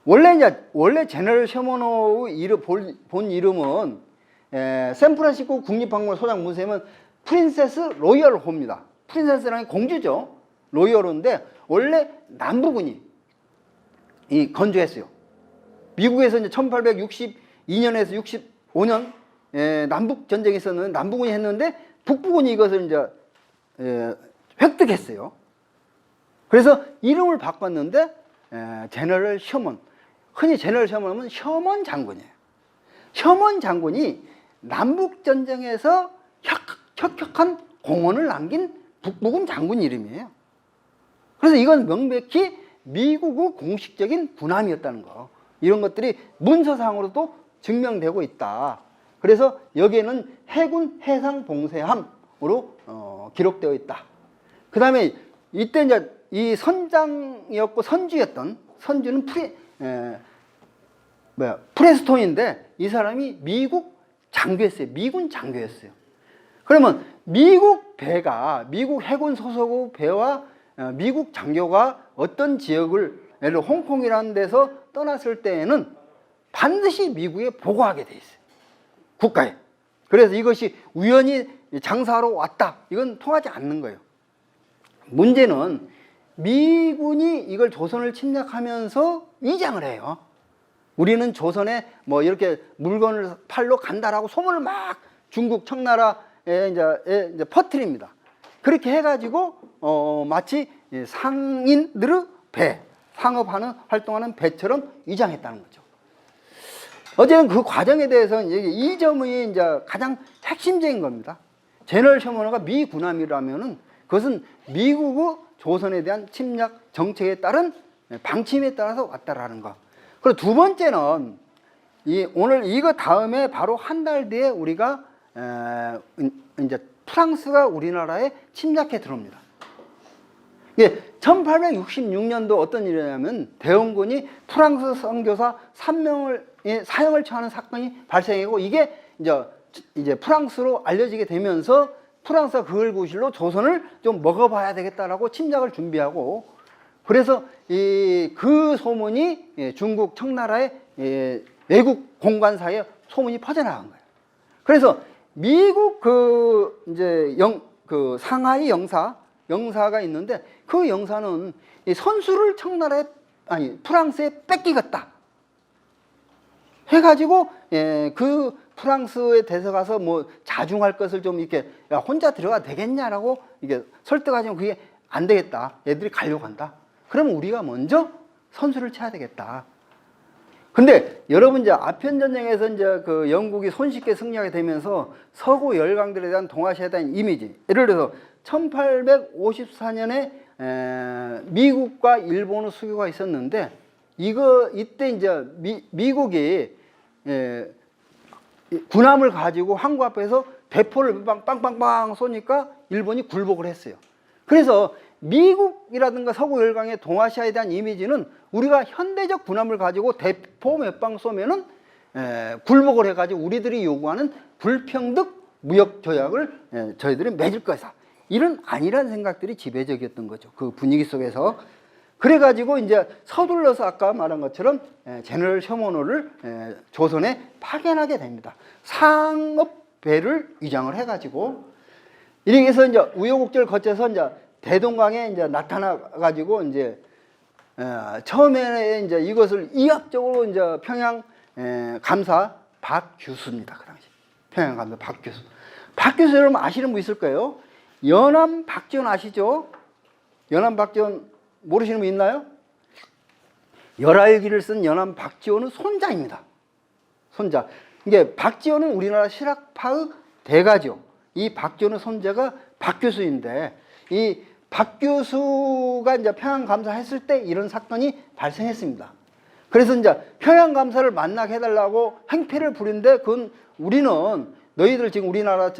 원래 제너럴 셔먼호의 본 이름은 샌프란시스코 국립박물관 소장 문서에는 프린세스 로열 호입니다. 프린세스라는 공주죠. 로열호인데 원래 남부군이 건조했어요. 미국에서 이제 1862년에서 65년 남북 전쟁이 있었는데 남부군이 했는데 북부군이 이것을 이제 획득했어요. 그래서 이름을 바꿨는데 제너럴 셔먼, 흔히 제너럴 셔먼은 셔먼 장군이에요. 셔먼 장군이 남북 전쟁에서 혁혁한 공헌을 남긴 북부군 장군 이름이에요. 그래서 이건 명백히 미국의 공식적인 군함이었다는 거, 이런 것들이 문서상으로도 증명되고 있다. 그래서 여기에는 해군 해상봉쇄함으로 기록되어 있다. 그 다음에 이때 이제 이 선장이었고 선주는 프레스톤인데 이 사람이 미국 장교였어요. 미군 장교였어요. 그러면 미국 배가, 미국 해군 소속의 배와 미국 장교가 어떤 지역을, 예를 들어 홍콩이라는 데서 떠났을 때에는 반드시 미국에 보고하게 돼 있어요. 국가에. 그래서 이것이 우연히 장사하러 왔다, 이건 통하지 않는 거예요. 문제는 미군이 이걸 조선을 침략하면서 위장을 해요. 우리는 조선에 뭐 이렇게 물건을 팔러 간다라고 소문을 막 중국 청나라에 이제 퍼뜨립니다. 그렇게 해가지고 마치 상인들의 배, 상업하는 활동하는 배처럼 위장했다는 거죠. 어제는 그 과정에 대해서는 이 점이 이제 가장 핵심적인 겁니다. 제너럴 셔먼호가 미 군함이라면은 그것은 미국의 조선에 대한 침략 정책에 따른 방침에 따라서 왔다라는 거. 그리고 두 번째는 오늘 이거 다음에 바로 한 달 뒤에 우리가 이제 프랑스가 우리나라에 침략해 들어옵니다. 예, 1866년도 어떤 일이냐면 대원군이 프랑스 선교사 3명을 사형을 처하는 사건이 발생하고 이게 이제 프랑스로 알려지게 되면서 프랑스가 그걸 구실로 조선을 좀 먹어봐야 되겠다라고 침략을 준비하고, 그래서 그 소문이 중국 청나라의 외국 공관사에 소문이 퍼져나간 거예요. 그래서 미국 그 상하이 영사가 있는데 그 영사는 선수를 프랑스에 뺏기겠다 해가지고 그 프랑스에 대서가서 뭐 자중할 것을 좀 이렇게, 야, 혼자 들어가도 되겠냐라고 이게 설득하지만 그게 안 되겠다. 얘들이 가려고 한다. 그러면 우리가 먼저 선수를 쳐야 되겠다. 근데 여러분 이제 아편 전쟁에서 이제 그 영국이 손쉽게 승리하게 되면서 서구 열강들에 대한 동아시아에 대한 이미지, 예를 들어서 1854년에 미국과 일본의 수교가 있었는데 이때 이제 미국이 군함을 가지고 항구 앞에서 대포를 빵빵빵 쏘니까 일본이 굴복을 했어요. 그래서 미국이라든가 서구 열강의 동아시아에 대한 이미지는 우리가 현대적 군함을 가지고 대포 몇 방 쏘면은 굴복을 해가지고 우리들이 요구하는 불평등 무역 조약을 저희들이 맺을 것이다, 이런 안일한 생각들이 지배적이었던 거죠. 그 분위기 속에서. 그래가지고 이제 서둘러서 아까 말한 것처럼 제너럴 셔먼호를 조선에 파견하게 됩니다. 상업 배를 위장을 해가지고 이렇게 해서 이제 우여곡절을 거쳐서 이제 대동강에 이제 나타나가지고 이제 처음에 이제 이것을 이학적으로 이제 평양 감사 박규수입니다. 그 당시 평양 감사 박규수. 박규수 여러분 아시는 분 있을 거예요. 연암 박지원 아시죠? 연암 박지원 모르시는 분 있나요? 열하일기를 쓴 연암 박지원은 손자입니다. 손자. 이게 박지원은 우리나라 실학파의 대가죠. 이 박지원의 손자가 박규수인데 이 박규수가 이제 평양 감사했을 때 이런 사건이 발생했습니다. 그래서 이제 평양 감사를 만나게 해달라고 행패를 부린데 그건 우리는 너희들 지금 우리나라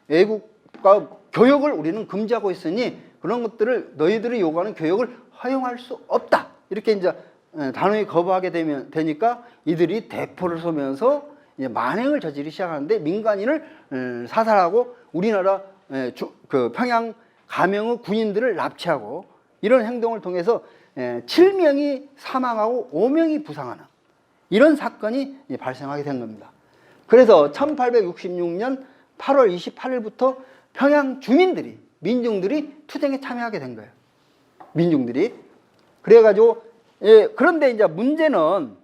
외국과 교역을 우리는 금지하고 있으니 그런 것들을 너희들이 요구하는 교역을 허용할 수 없다. 이렇게 이제 단호히 거부하게 되니까 이들이 대포를 쏘면서 이제 만행을 저지르기 시작하는데 민간인을 사살하고 우리나라 그 평양 가명의 군인들을 납치하고 이런 행동을 통해서 7명이 사망하고 5명이 부상하는 이런 사건이 발생하게 된 겁니다. 그래서 1866년 8월 28일부터 평양 주민들이 민중들이 투쟁에 참여하게 된 거예요. 민중들이. 그래가지고 그런데 이제 문제는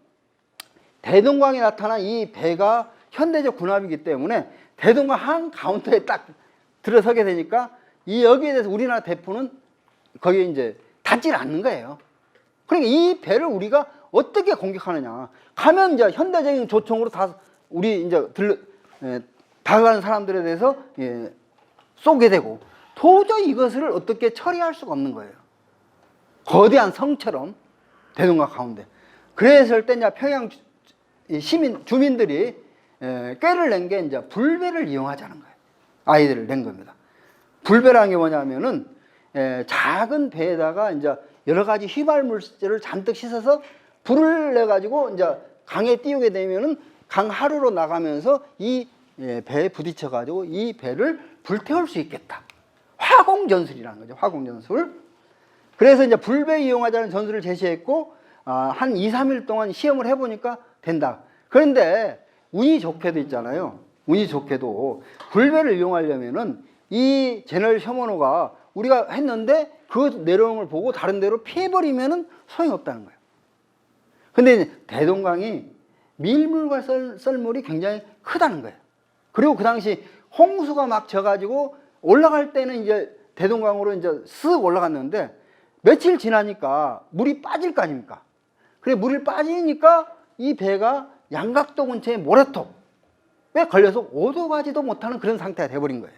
대동강에 나타난 이 배가 현대적 군함이기 때문에 대동강 한 가운데에 딱 들어서게 되니까 이 여기에 대해서 우리나라 대포는 거기에 이제 닿질 않는 거예요. 그러니까 이 배를 우리가 어떻게 공격하느냐. 가면 이제 현대적인 조총으로 다 우리 이제 다가가는 사람들에 대해서 쏘게 되고 도저히 이것을 어떻게 처리할 수가 없는 거예요. 거대한 성처럼 대동강 가운데. 그랬을 때 이제 평양 주민들이 꾀를 낸 게 이제 불배를 이용하자는 거예요. 아이디어를 낸 겁니다. 불배라는 게 뭐냐면은 작은 배에다가 이제 여러 가지 휘발물질을 잔뜩 씻어서 불을 내 가지고 이제 강에 띄우게 되면은 강 하류로 나가면서 이 배에 부딪혀 가지고 이 배를 불태울 수 있겠다. 화공 전술이라는 거죠. 화공 전술. 그래서 이제 불배 이용하자는 전술을 제시했고 한 2, 3일 동안 시험을 해보니까 된다. 그런데 운이 좋게도 있잖아요. 운이 좋게도 불배를 이용하려면은 이 제너럴 셔먼호가 우리가 했는데 그 내용을 보고 다른 데로 피해버리면은 소용이 없다는 거예요. 근데 대동강이 밀물과 썰물이 굉장히 크다는 거예요. 그리고 그 당시 홍수가 막 져가지고 올라갈 때는 이제 대동강으로 이제 쓱 올라갔는데 며칠 지나니까 물이 빠질 거 아닙니까? 그래 물이 빠지니까 이 배가 양각도 근처에 모래톱에 걸려서 오도 가지도 못하는 그런 상태가 돼버린 거예요.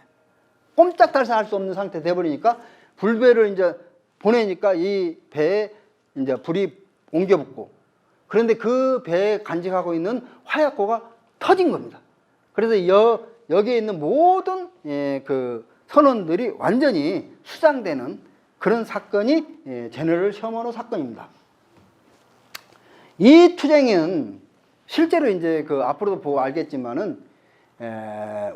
꼼짝달싹 할 수 없는 상태 돼버리니까 불배를 이제 보내니까 이 배에 이제 불이 옮겨 붙고 그런데 그 배에 간직하고 있는 화약고가 터진 겁니다. 그래서 여기에 있는 모든 그 선원들이 완전히 수장되는 그런 사건이 제너럴 셔먼호 사건입니다. 이 투쟁은 실제로 이제 그 앞으로도 보고 알겠지만은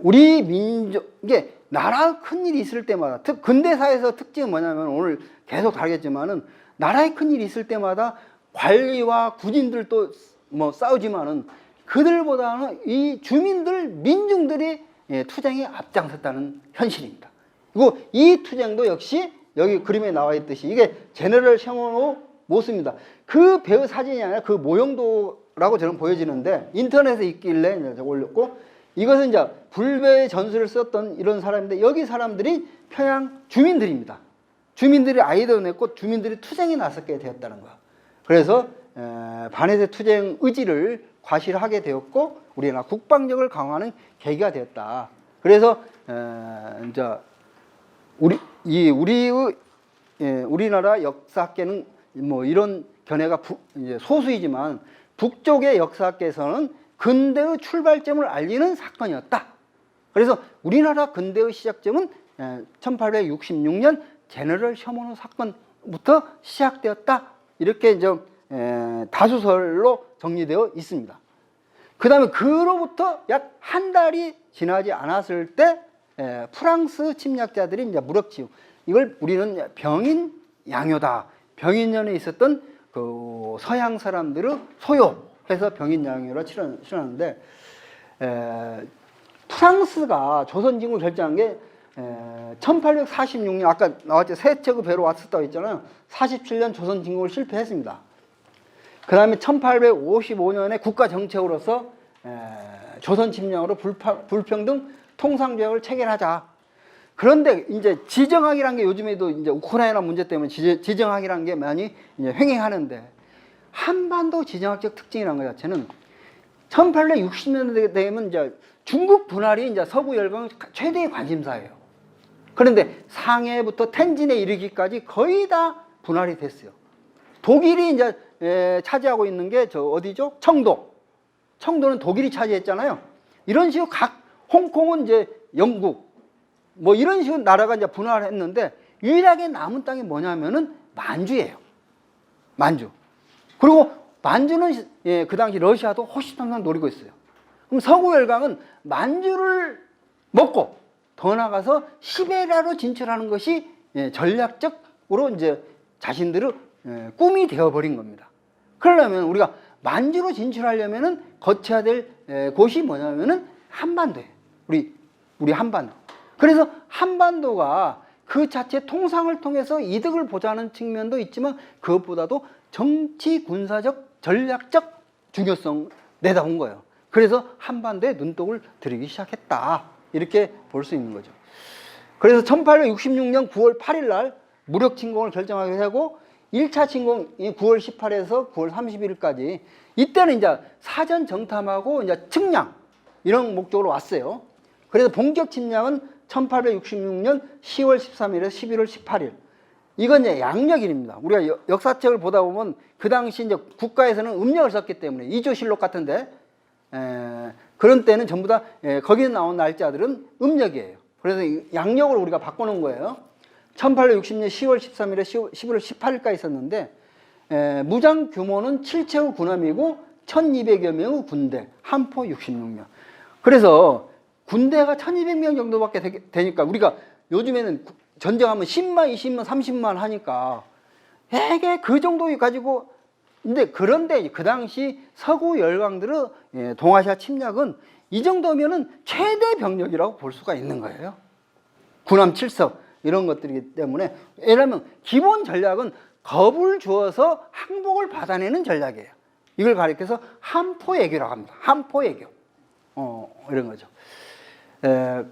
우리 민족 이게 나라 큰 일이 있을 때마다 근대사에서 특징은 뭐냐면 오늘 계속 다루겠지만은 나라에 큰 일이 있을 때마다 관리와 군인들도 뭐 싸우지만은 그들보다는 이 주민들 민중들이 투쟁에 앞장섰다는 현실입니다. 그리고 이 투쟁도 역시 여기 그림에 나와 있듯이 이게 제너럴 셔먼호 모습입니다. 그 배의 사진이 아니라 그 모형도라고 저는 보여지는데 인터넷에 있길래 제가 올렸고 이것은 이제 불배의 전술을 썼던 이런 사람인데 여기 사람들이 평양 주민들입니다. 주민들이 아이디어를 냈고 주민들이 투쟁에 나섰게 되었다는 거. 그래서 반해세 투쟁 의지를 과시하게 되었고 우리나라 국방력을 강화하는 계기가 되었다. 그래서 이제 우리나라 역사학계는 뭐 이런 견해가 이제 소수이지만 북쪽의 역사학계에서는 근대의 출발점을 알리는 사건이었다. 그래서 우리나라 근대의 시작점은 1866년 제너럴 셔먼호 사건부터 시작되었다. 이렇게 이제 다수설로 정리되어 있습니다. 그 다음에 그로부터 약 한 달이 지나지 않았을 때 프랑스 침략자들이 이제 무력지우 이걸 우리는 병인 양요다. 병인년에 있었던 그 서양 사람들을 소요해서 병인 양요라 치렀는데 프랑스가 조선 진국을 결정한 게 1846년, 아까 나왔죠. 세척의 배로 왔었다고 했잖아요. 47년 조선 진국을 실패했습니다. 그 다음에 1855년에 국가 정책으로서 조선 침략으로 불평등 통상조약을 체결하자. 그런데 이제 지정학이라는 게 요즘에도 이제 우크라이나 문제 때문에 지정학이라는 게 많이 이제 횡행하는데, 한반도 지정학적 특징이라는 것 자체는 1860년대 되면 이제 중국 분할이 이제 서구 열강 최대의 관심사예요. 그런데 상해부터 텐진에 이르기까지 거의 다 분할이 됐어요. 독일이 이제 차지하고 있는 게 저 어디죠? 청도. 청도는 독일이 차지했잖아요. 이런 식으로 홍콩은 이제 영국, 뭐 이런 식으로 나라가 이제 분할했는데, 유일하게 남은 땅이 뭐냐면은 만주예요. 만주. 그리고 만주는 그 당시 러시아도 호시탐탐 노리고 있어요. 그럼 서구 열강은 만주를 먹고 더 나가서 시베리아로 진출하는 것이 전략적으로 이제 자신들의 꿈이 되어버린 겁니다. 그러려면 우리가 만주로 진출하려면은 거쳐야 될 곳이 뭐냐면은 한반도예요. 우리 한반도. 그래서 한반도가 그 자체 통상을 통해서 이득을 보자는 측면도 있지만, 그것보다도 정치, 군사적, 전략적 중요성 내다본 거예요. 그래서 한반도에 눈독을 들이기 시작했다. 이렇게 볼 수 있는 거죠. 그래서 1866년 9월 8일 날 무력 침공을 결정하게 되고, 1차 침공이 9월 18일에서 9월 31일까지, 이때는 이제 사전 정탐하고 이제 측량 이런 목적으로 왔어요. 그래서 본격 침략은 1866년 10월 13일에서 11월 18일. 이건 이제 양력일입니다. 우리가 역사책을 보다 보면 그 당시 이제 국가에서는 음력을 썼기 때문에 이조실록 같은데 그런 때는 전부 다 거기에 나온 날짜들은 음력이에요. 그래서 양력을 우리가 바꿔놓은 거예요. 1860년 10월 13일에 11월 18일까지 있었는데, 무장 규모는 7체의 군함이고 1200여 명의 군대, 한포 66명. 그래서 군대가 1200명 정도밖에 되니까, 우리가 요즘에는 전쟁하면 10만, 20만, 30만 하니까 되게 그 정도 가지고, 그런데 그 당시 서구 열강들의 동아시아 침략은 이 정도면은 최대 병력이라고 볼 수가 있는 거예요. 군함 7석 이런 것들이기 때문에, 왜냐하면 기본 전략은 겁을 주어서 항복을 받아내는 전략이에요. 이걸 가리켜서 함포애교라고 합니다. 함포애교. 이런 거죠.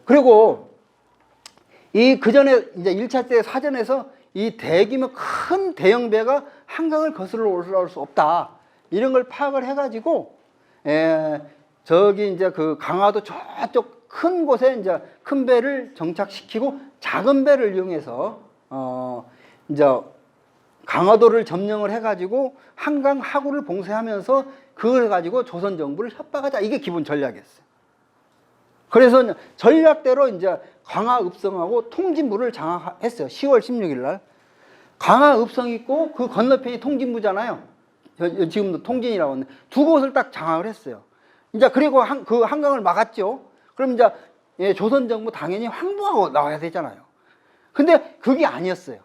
그리고 그 전에 이제 1차 때 사전에서 이 대규모 큰 대형 배가 한강을 거슬러 올라올 수 없다. 이런 걸 파악을 해가지고, 저기 이제 그 강화도 저쪽 큰 곳에 이제 큰 배를 정착시키고 작은 배를 이용해서, 이제 강화도를 점령을 해가지고 한강 하구를 봉쇄하면서 그걸 가지고 조선 정부를 협박하자. 이게 기본 전략이었어요. 그래서 전략대로 이제 강화읍성하고 통진부를 장악했어요. 10월 16일 날. 강화읍성 있고 그 건너편이 통진부잖아요. 지금도 통진이라고 하는데, 두 곳을 딱 장악을 했어요. 이제 그리고 그 한강을 막았죠. 그럼 이제 조선 정부 당연히 항복하고 나와야 되잖아요. 근데 그게 아니었어요.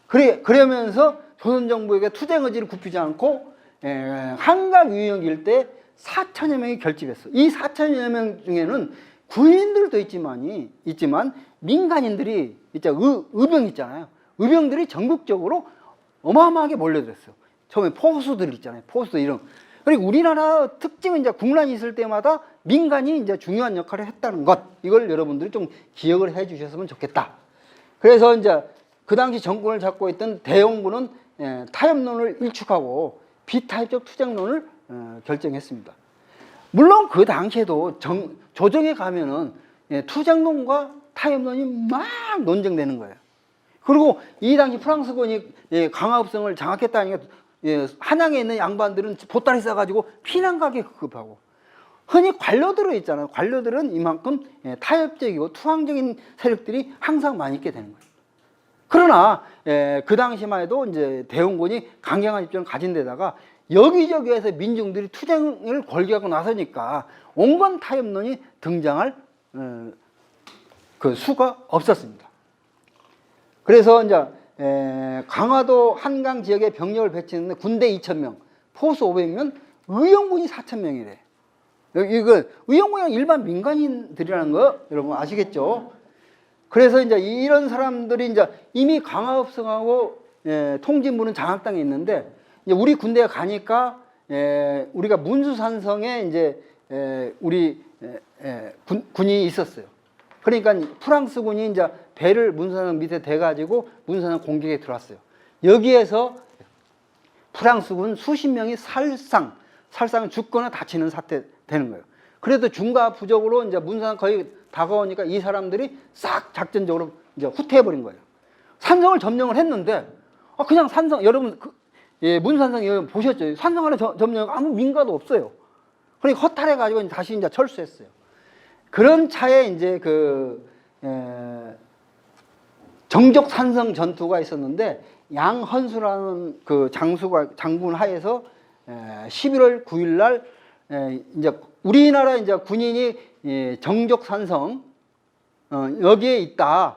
그러면서 조선 정부에게 투쟁 의지를 굽히지 않고 한강 유역 일대에 4천여 명이 결집했어. 이 4천여 명 중에는 군인들도 있지만 민간인들이 의병 있잖아요. 의병들이 전국적으로 어마어마하게 몰려들었어요. 처음에 포수들 있잖아요. 포수들 이런. 그리고 우리나라 특징은 이제 국난이 있을 때마다 민간이 이제 중요한 역할을 했다는 것. 이걸 여러분들이 좀 기억을 해 주셨으면 좋겠다. 그래서 이제 그 당시 정권을 잡고 있던 대원군은 타협론을 일축하고 비타협적 투쟁론을 결정했습니다. 물론 그 당시에도 조정에 가면은 투쟁론과 타협론이 막 논쟁되는 거예요. 그리고 이 당시 프랑스군이 강화읍성을 장악했다니까 한양에 있는 양반들은 보따리 싸가지고 피난 가게 급급하고, 흔히 관료들은 있잖아요. 관료들은 이만큼 타협적이고 투항적인 세력들이 항상 많이 있게 되는 거예요. 그러나 그 당시만 해도 이제 대원군이 강경한 입장을 가진 데다가 여기저기에서 민중들이 투쟁을 걸기하고 나서니까 온갖 타협론이 등장할 그 수가 없었습니다. 그래서 이제 강화도 한강 지역에 병력을 배치했는데 군대 2,000명, 포수 500명, 의용군이 4,000명이래. 이거 의형무형 일반 민간인들이라는 거 여러분 아시겠죠? 그래서 이제 이런 사람들이 이제 이미 강화업성하고 통진부는 장악당에 있는데 이제 우리 군대에 가니까 우리가 문수산성에 이제 우리 군이 있었어요. 그러니까 프랑스군이 이제 배를 문수산성 밑에 대가지고 문수산성 공격에 들어왔어요. 여기에서 프랑스군 수십 명이 살상 죽거나 다치는 사태 되는 거예요. 그래도 중과 부적으로 이제 문수산성 거의 다가오니까 이 사람들이 싹 작전적으로 이제 후퇴해버린 거예요. 산성을 점령을 했는데 그냥 산성 여러분 문산성 여러분 보셨죠? 산성 안에 점령 아무 민가도 없어요. 그러니까 허탈해가지고 다시 이제 철수했어요. 그런 차에 이제 정적 산성 전투가 있었는데 양헌수라는 그 장군 하에서 11월 9일 날 이제 우리나라 이제 군인이 정적 산성 여기에 있다.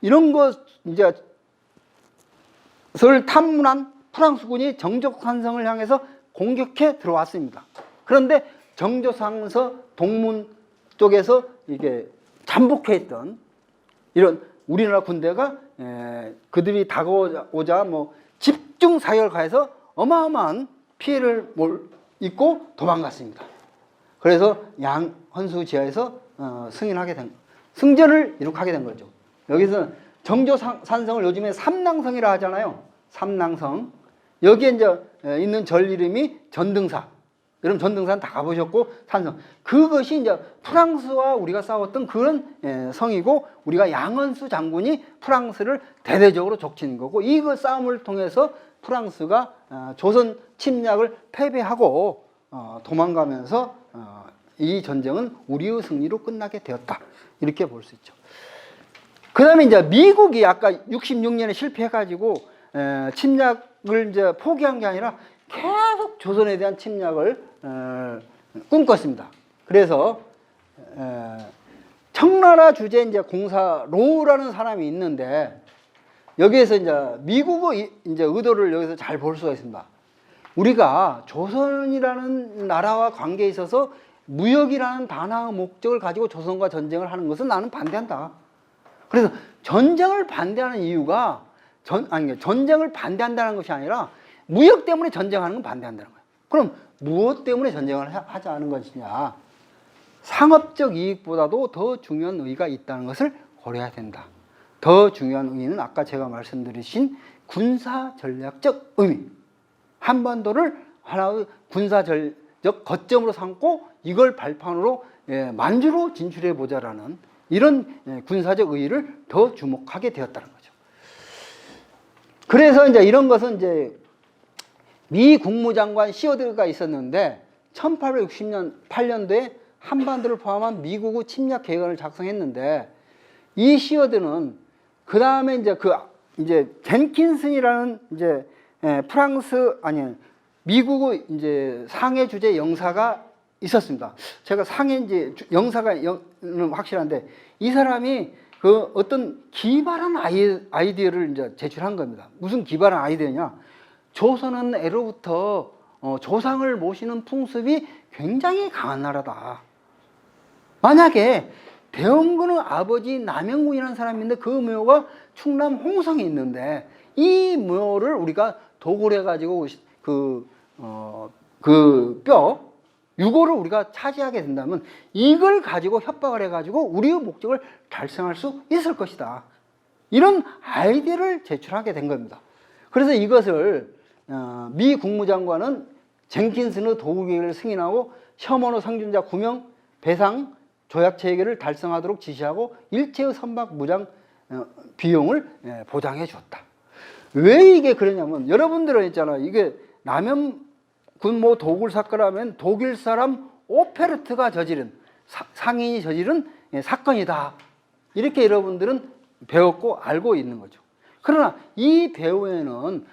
이런 것 이제 를 탐문한 프랑스군이 정적산성을 향해서 공격해 들어왔습니다. 그런데 정적산성 동문 쪽에서 이게 잠복해 있던 이런 우리나라 군대가 그들이 다가오자 뭐 집중 사격을 가해서 어마어마한 피해를 입고 도망갔습니다. 그래서 양헌수 지하에서 승전을 이룩하게 된 거죠. 여기서 정조산성을 요즘에 삼낭성이라 하잖아요. 삼낭성. 여기에 이제 있는 절 이름이 전등사. 여러분 전등사는 다 가보셨고 산성. 그것이 이제 프랑스와 우리가 싸웠던 그런 성이고 우리가 양헌수 장군이 프랑스를 대대적으로 족친 거고 이거 싸움을 통해서 프랑스가 조선 침략을 패배하고 도망가면서 이 전쟁은 우리의 승리로 끝나게 되었다. 이렇게 볼 수 있죠. 그 다음에 이제 미국이 아까 66년에 실패해가지고 침략을 이제 포기한 게 아니라 계속 조선에 대한 침략을 꿈꿨습니다. 그래서 청나라 주재 이제 공사 로우라는 사람이 있는데 여기에서 이제 미국의 이제 의도를 여기서 잘 볼 수가 있습니다. 우리가 조선이라는 나라와 관계에 있어서 무역이라는 단아의 목적을 가지고 조선과 전쟁을 하는 것은 나는 반대한다. 그래서 전쟁을 반대하는 이유가 전쟁을 반대한다는 것이 아니라 무역 때문에 전쟁하는 건 반대한다는 거예요. 그럼 무엇 때문에 전쟁을 하자는 것이냐? 상업적 이익보다도 더 중요한 의의가 있다는 것을 고려해야 된다. 더 중요한 의의는 아까 제가 말씀드리신 군사 전략적 의미. 한반도를 하나의 군사 전략적 거점으로 삼고 이걸 발판으로 만주로 진출해 보자라는 이런 군사적 의의를 더 주목하게 되었다는 거죠. 그래서 이제 이런 것은 이제 미 국무장관 시어드가 있었는데 1868년도에 한반도를 포함한 미국의 침략 계획안을 작성했는데 이 시어드는 그 다음에 이제 젠킨슨이라는 이제 미국의 이제 상해 주재 영사가 있었습니다. 제가 상해인지 영사가는 확실한데 이 사람이 그 어떤 기발한 아이디어를 이제 제출한 겁니다. 무슨 기발한 아이디어냐? 조선은 애로부터 조상을 모시는 풍습이 굉장히 강한 나라다. 만약에 대원군의 아버지 남영군이라는 사람이 있는데 그 묘가 충남 홍성에 있는데 이 묘를 우리가 도굴해 가지고 유고를 우리가 차지하게 된다면 이걸 가지고 협박을 해가지고 우리의 목적을 달성할 수 있을 것이다. 이런 아이디어를 제출하게 된 겁니다. 그래서 이것을 미 국무장관은 젠킨슨의 도구 계획을 승인하고 셔먼의 상준자 9명 배상 조약 체계를 달성하도록 지시하고 일체의 선박 무장 비용을 보장해 주었다. 왜 이게 그러냐면 여러분들은 있잖아 이게 남현군 뭐 도굴 사건하면 독일 사람 오페르트가 저지른 상인이 저지른 사건이다. 이렇게 여러분들은 배웠고 알고 있는 거죠. 그러나 이 배후에는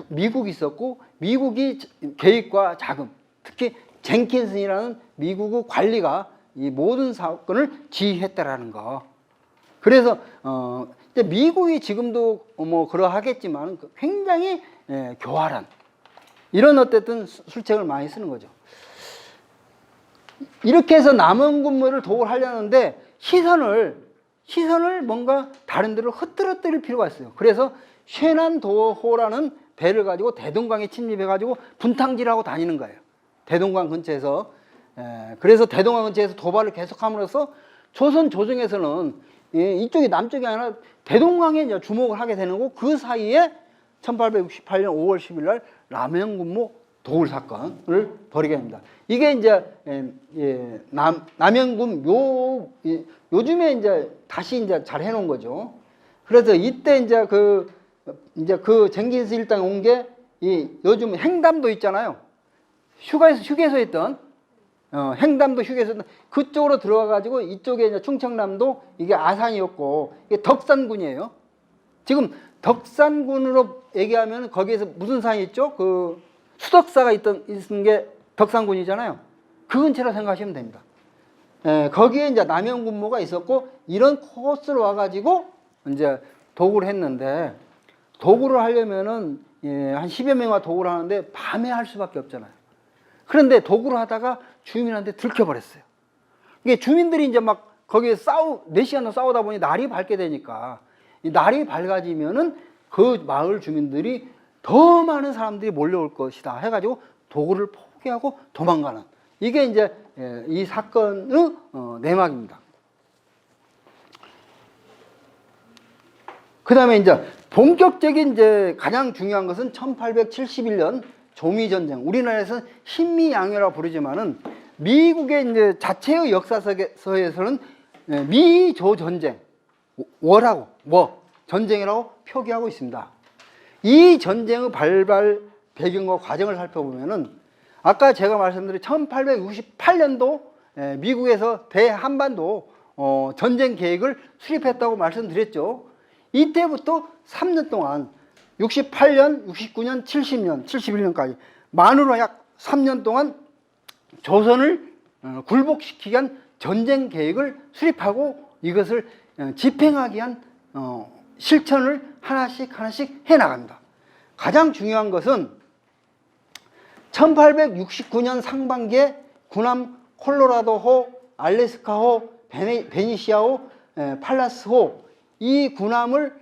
미국이 있었고 미국이 계획과 자금, 특히 젠킨슨이라는 미국의 관리가 이 모든 사건을 지휘했다라는 거. 그래서 미국이 지금도 뭐 그러하겠지만 굉장히 교활한 이런 어쨌든 술책을 많이 쓰는 거죠. 이렇게 해서 남원군무를 도굴 하려는데 시선을 뭔가 다른 데로 흩뜨릴 필요가 있어요. 그래서 쉐난도호라는 배를 가지고 대동강에 침입해가지고 분탕질하고 다니는 거예요. 대동강 근처에서. 그래서 대동강 근처에서 도발을 계속함으로써 조선 조정에서는 이쪽이 남쪽이 아니라 대동강에 이제 주목을 하게 되는 거고, 그 사이에 1868년 5월 10일 날 남영군무 도굴 사건을 벌이게 됩니다. 이게 이제 남영군 요즘에 이제 다시 이제 잘 해놓은 거죠. 그래서 이때 이제 그 쟁기스 일당에 온 게 요즘 행담도 있잖아요. 휴게소에 있던 행담도 휴게소 그쪽으로 들어가 가지고 이쪽에 이제 충청남도 이게 아산이었고, 이게 덕산군이에요. 지금 덕산군으로 얘기하면 거기에서 무슨 산이 있죠? 그 수덕사가 있는 게 덕산군이잖아요. 그 근처로 생각하시면 됩니다. 거기에 이제 남영군무가 있었고, 이런 코스로 와가지고 이제 도굴을 했는데, 도굴을 하려면은 한 10여 명과 도굴을 하는데 밤에 할 수밖에 없잖아요. 그런데 도굴을 하다가 주민한테 들켜버렸어요. 이게 주민들이 이제 막 거기에 4시간도 싸우다 보니 날이 밝게 되니까, 이 날이 밝아지면은 그 마을 주민들이 더 많은 사람들이 몰려올 것이다 해가지고 도굴을 포기하고 도망가는, 이게 이제 이 사건의 내막입니다. 그 다음에 이제 본격적인 이제 가장 중요한 것은 1871년 조미전쟁. 우리나라에서는 신미양요라고 부르지만은 미국의 이제 자체의 역사서에서는 미조 전쟁, 전쟁이라고 표기하고 있습니다. 이 전쟁의 발발 배경과 과정을 살펴보면은 아까 제가 말씀드린 1868년도 미국에서 대한반도 전쟁 계획을 수립했다고 말씀드렸죠. 이때부터 3년 동안 68년, 69년, 70년, 71년까지 만으로 약 3년 동안 조선을 굴복시키기 위한 전쟁 계획을 수립하고 이것을 집행하기 위한 실천을 하나씩 해나갑니다. 가장 중요한 것은 1869년 상반기에 군함 콜로라도호, 알래스카호, 베니시아호, 팔라스호, 이 군함을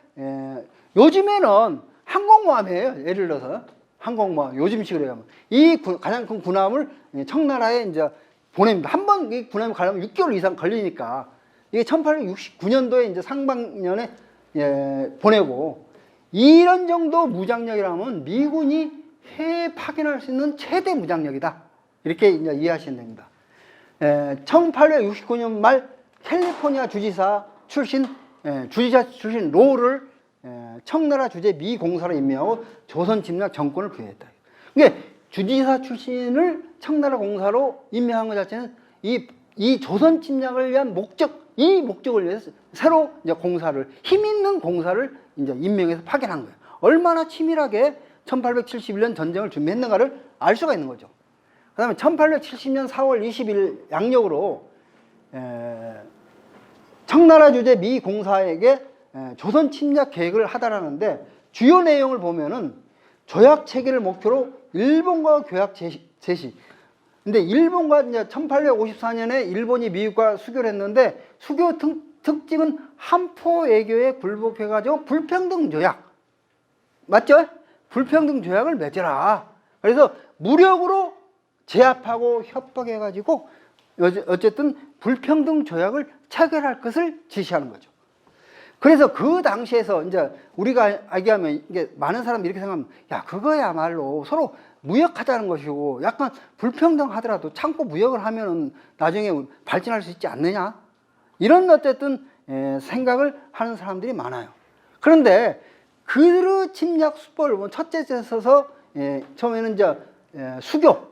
요즘에는 항공모함이에요. 예를 들어서 항공모함, 요즘식으로 하면 이 가장 큰 군함을 청나라에 이제 보냅니다. 한 번 이 군함이 가려면 6개월 이상 걸리니까 이게 1869년도에 이제 상반년에 보내고, 이런 정도 무장력이라면 미군이 해외에 파견할 수 있는 최대 무장력이다. 이렇게 이제 이해하시면 됩니다. 1869년 말 캘리포니아 주지사 출신 로를 청나라 주재 미 공사로 임명하고 조선 침략 정권을 부여했다. 이게 주지사 출신을 청나라 공사로 임명한 것 자체는 이 조선 침략을 위한 이 목적을 위해서 새로 이제 힘 있는 공사를 이제 임명해서 파견한 거예요. 얼마나 치밀하게 1871년 전쟁을 준비했는가를 알 수가 있는 거죠. 그 다음에 1870년 4월 20일 양력으로 청나라 주재 미 공사에게 조선 침략 계획을 하다라는데, 주요 내용을 보면은 조약 체결을 목표로 일본과 교약 제시. 근데 일본과 이제 1854년에 일본이 미국과 수교를 했는데, 수교 특징은 한포 외교에 굴복해가지고 불평등 조약. 맞죠? 불평등 조약을 맺어라. 그래서 무력으로 제압하고 협박해가지고 어쨌든 불평등 조약을 체결할 것을 지시하는 거죠. 그래서 그 당시에서 이제 우리가 얘기하면 이게 많은 사람들이 이렇게 생각하면, 야, 그거야말로 서로 무역하자는 것이고 약간 불평등하더라도 참고 무역을 하면은 나중에 발전할 수 있지 않느냐, 이런 어쨌든 생각을 하는 사람들이 많아요. 그런데 그 침략 수법을 보면 첫째 있어서 처음에는 이제 수교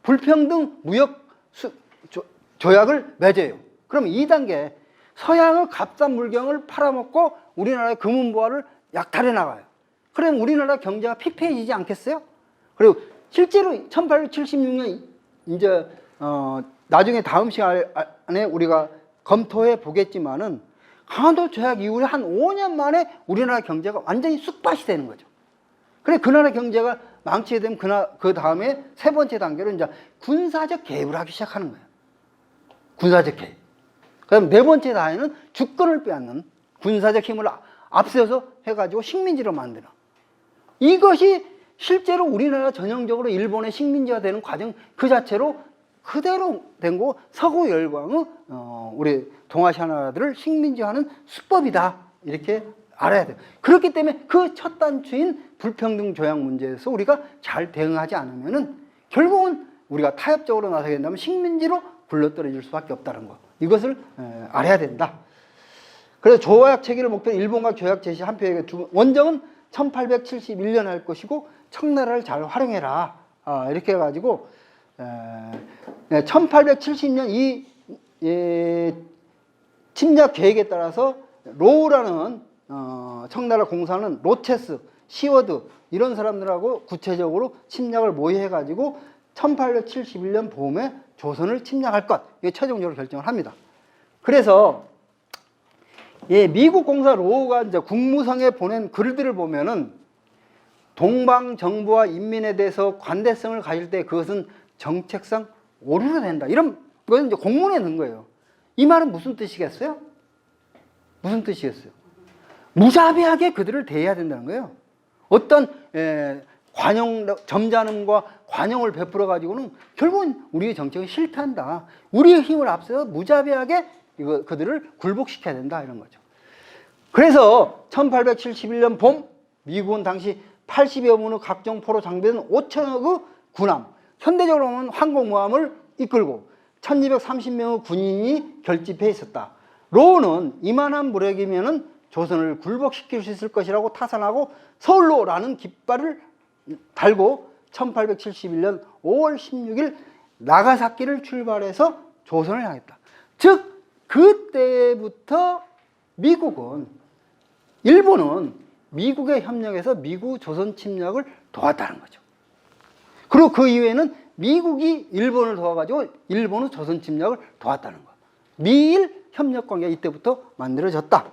불평등 무역 조약을 맺어요. 그럼 2단계 서양의 값싼 물건을 팔아먹고 우리나라의 금은보화를 약탈해 나가요. 그럼 우리나라 경제가 피폐해지지 않겠어요? 그리고 실제로 1876년 이제 나중에 다음 시간에 우리가 검토해 보겠지만은 강원도 조약 이후에 한 5년 만에 우리나라 경제가 완전히 쑥밭이 되는 거죠. 그래 그 나라 경제가 망치게 되면 그 다음에 세 번째 단계로 이제 군사적 개입을 하기 시작하는 거예요. 군사적 개입. 그다음 네 번째 다해는 주권을 빼앗는 군사적 힘을 앞세워서 해가지고 식민지로 만드는, 이것이 실제로 우리나라 전형적으로 일본의 식민지가 되는 과정 그 자체로 그대로 된 거, 서구 열강의 우리 동아시아 나라들을 식민지화하는 수법이다, 이렇게 알아야 돼요. 그렇기 때문에 그 첫 단추인 불평등 조약 문제에서 우리가 잘 대응하지 않으면은 결국은 우리가 타협적으로 나서게 된다면 식민지로 굴러떨어질 수밖에 없다는 거, 이것을 알아야 된다. 그래서 조약 체결을 목표로 일본과 조약 제시 한 표에 원정은 1871년 할 것이고 청나라를 잘 활용해라, 이렇게 해가지고 1870년 이 침략 계획에 따라서 로우라는 청나라 공사는 로체스, 시워드 이런 사람들하고 구체적으로 침략을 모의해가지고 1871년 봄에 조선을 침략할 것, 이게 최종적으로 결정을 합니다. 그래서 미국 공사 로우가 이제 국무성에 보낸 글들을 보면은 동방 정부와 인민에 대해서 관대성을 가질 때 그것은 정책상 오류로 된다, 이런 것은 이제 공문에 넣은 거예요. 이 말은 무슨 뜻이겠어요? 무슨 뜻이겠어요? 무자비하게 그들을 대해야 된다는 거예요. 어떤 점잖음과 관용을 베풀어 가지고는 결국은 우리의 정책을 실패한다. 우리의 힘을 앞서서 무자비하게 그들을 굴복시켜야 된다, 이런 거죠. 그래서 1871년 봄 미국은 당시 80여 문의 각종 포로 장비된 5천억의 군함, 현대적으로 보면 항공모함을 이끌고 1230명의 군인이 결집해 있었다. 로우는 이만한 무력이면은 조선을 굴복시킬 수 있을 것이라고 타산하고 서울로라는 깃발을 달고 1871년 5월 16일 나가사키를 출발해서 조선을 향했다. 즉 그때부터 일본은 미국에 협력해서 미국 조선 침략을 도왔다는 거죠. 그리고 그 이후에는 미국이 일본을 도와가지고 일본은 조선 침략을 도왔다는 거. 미일 협력 관계가 이때부터 만들어졌다.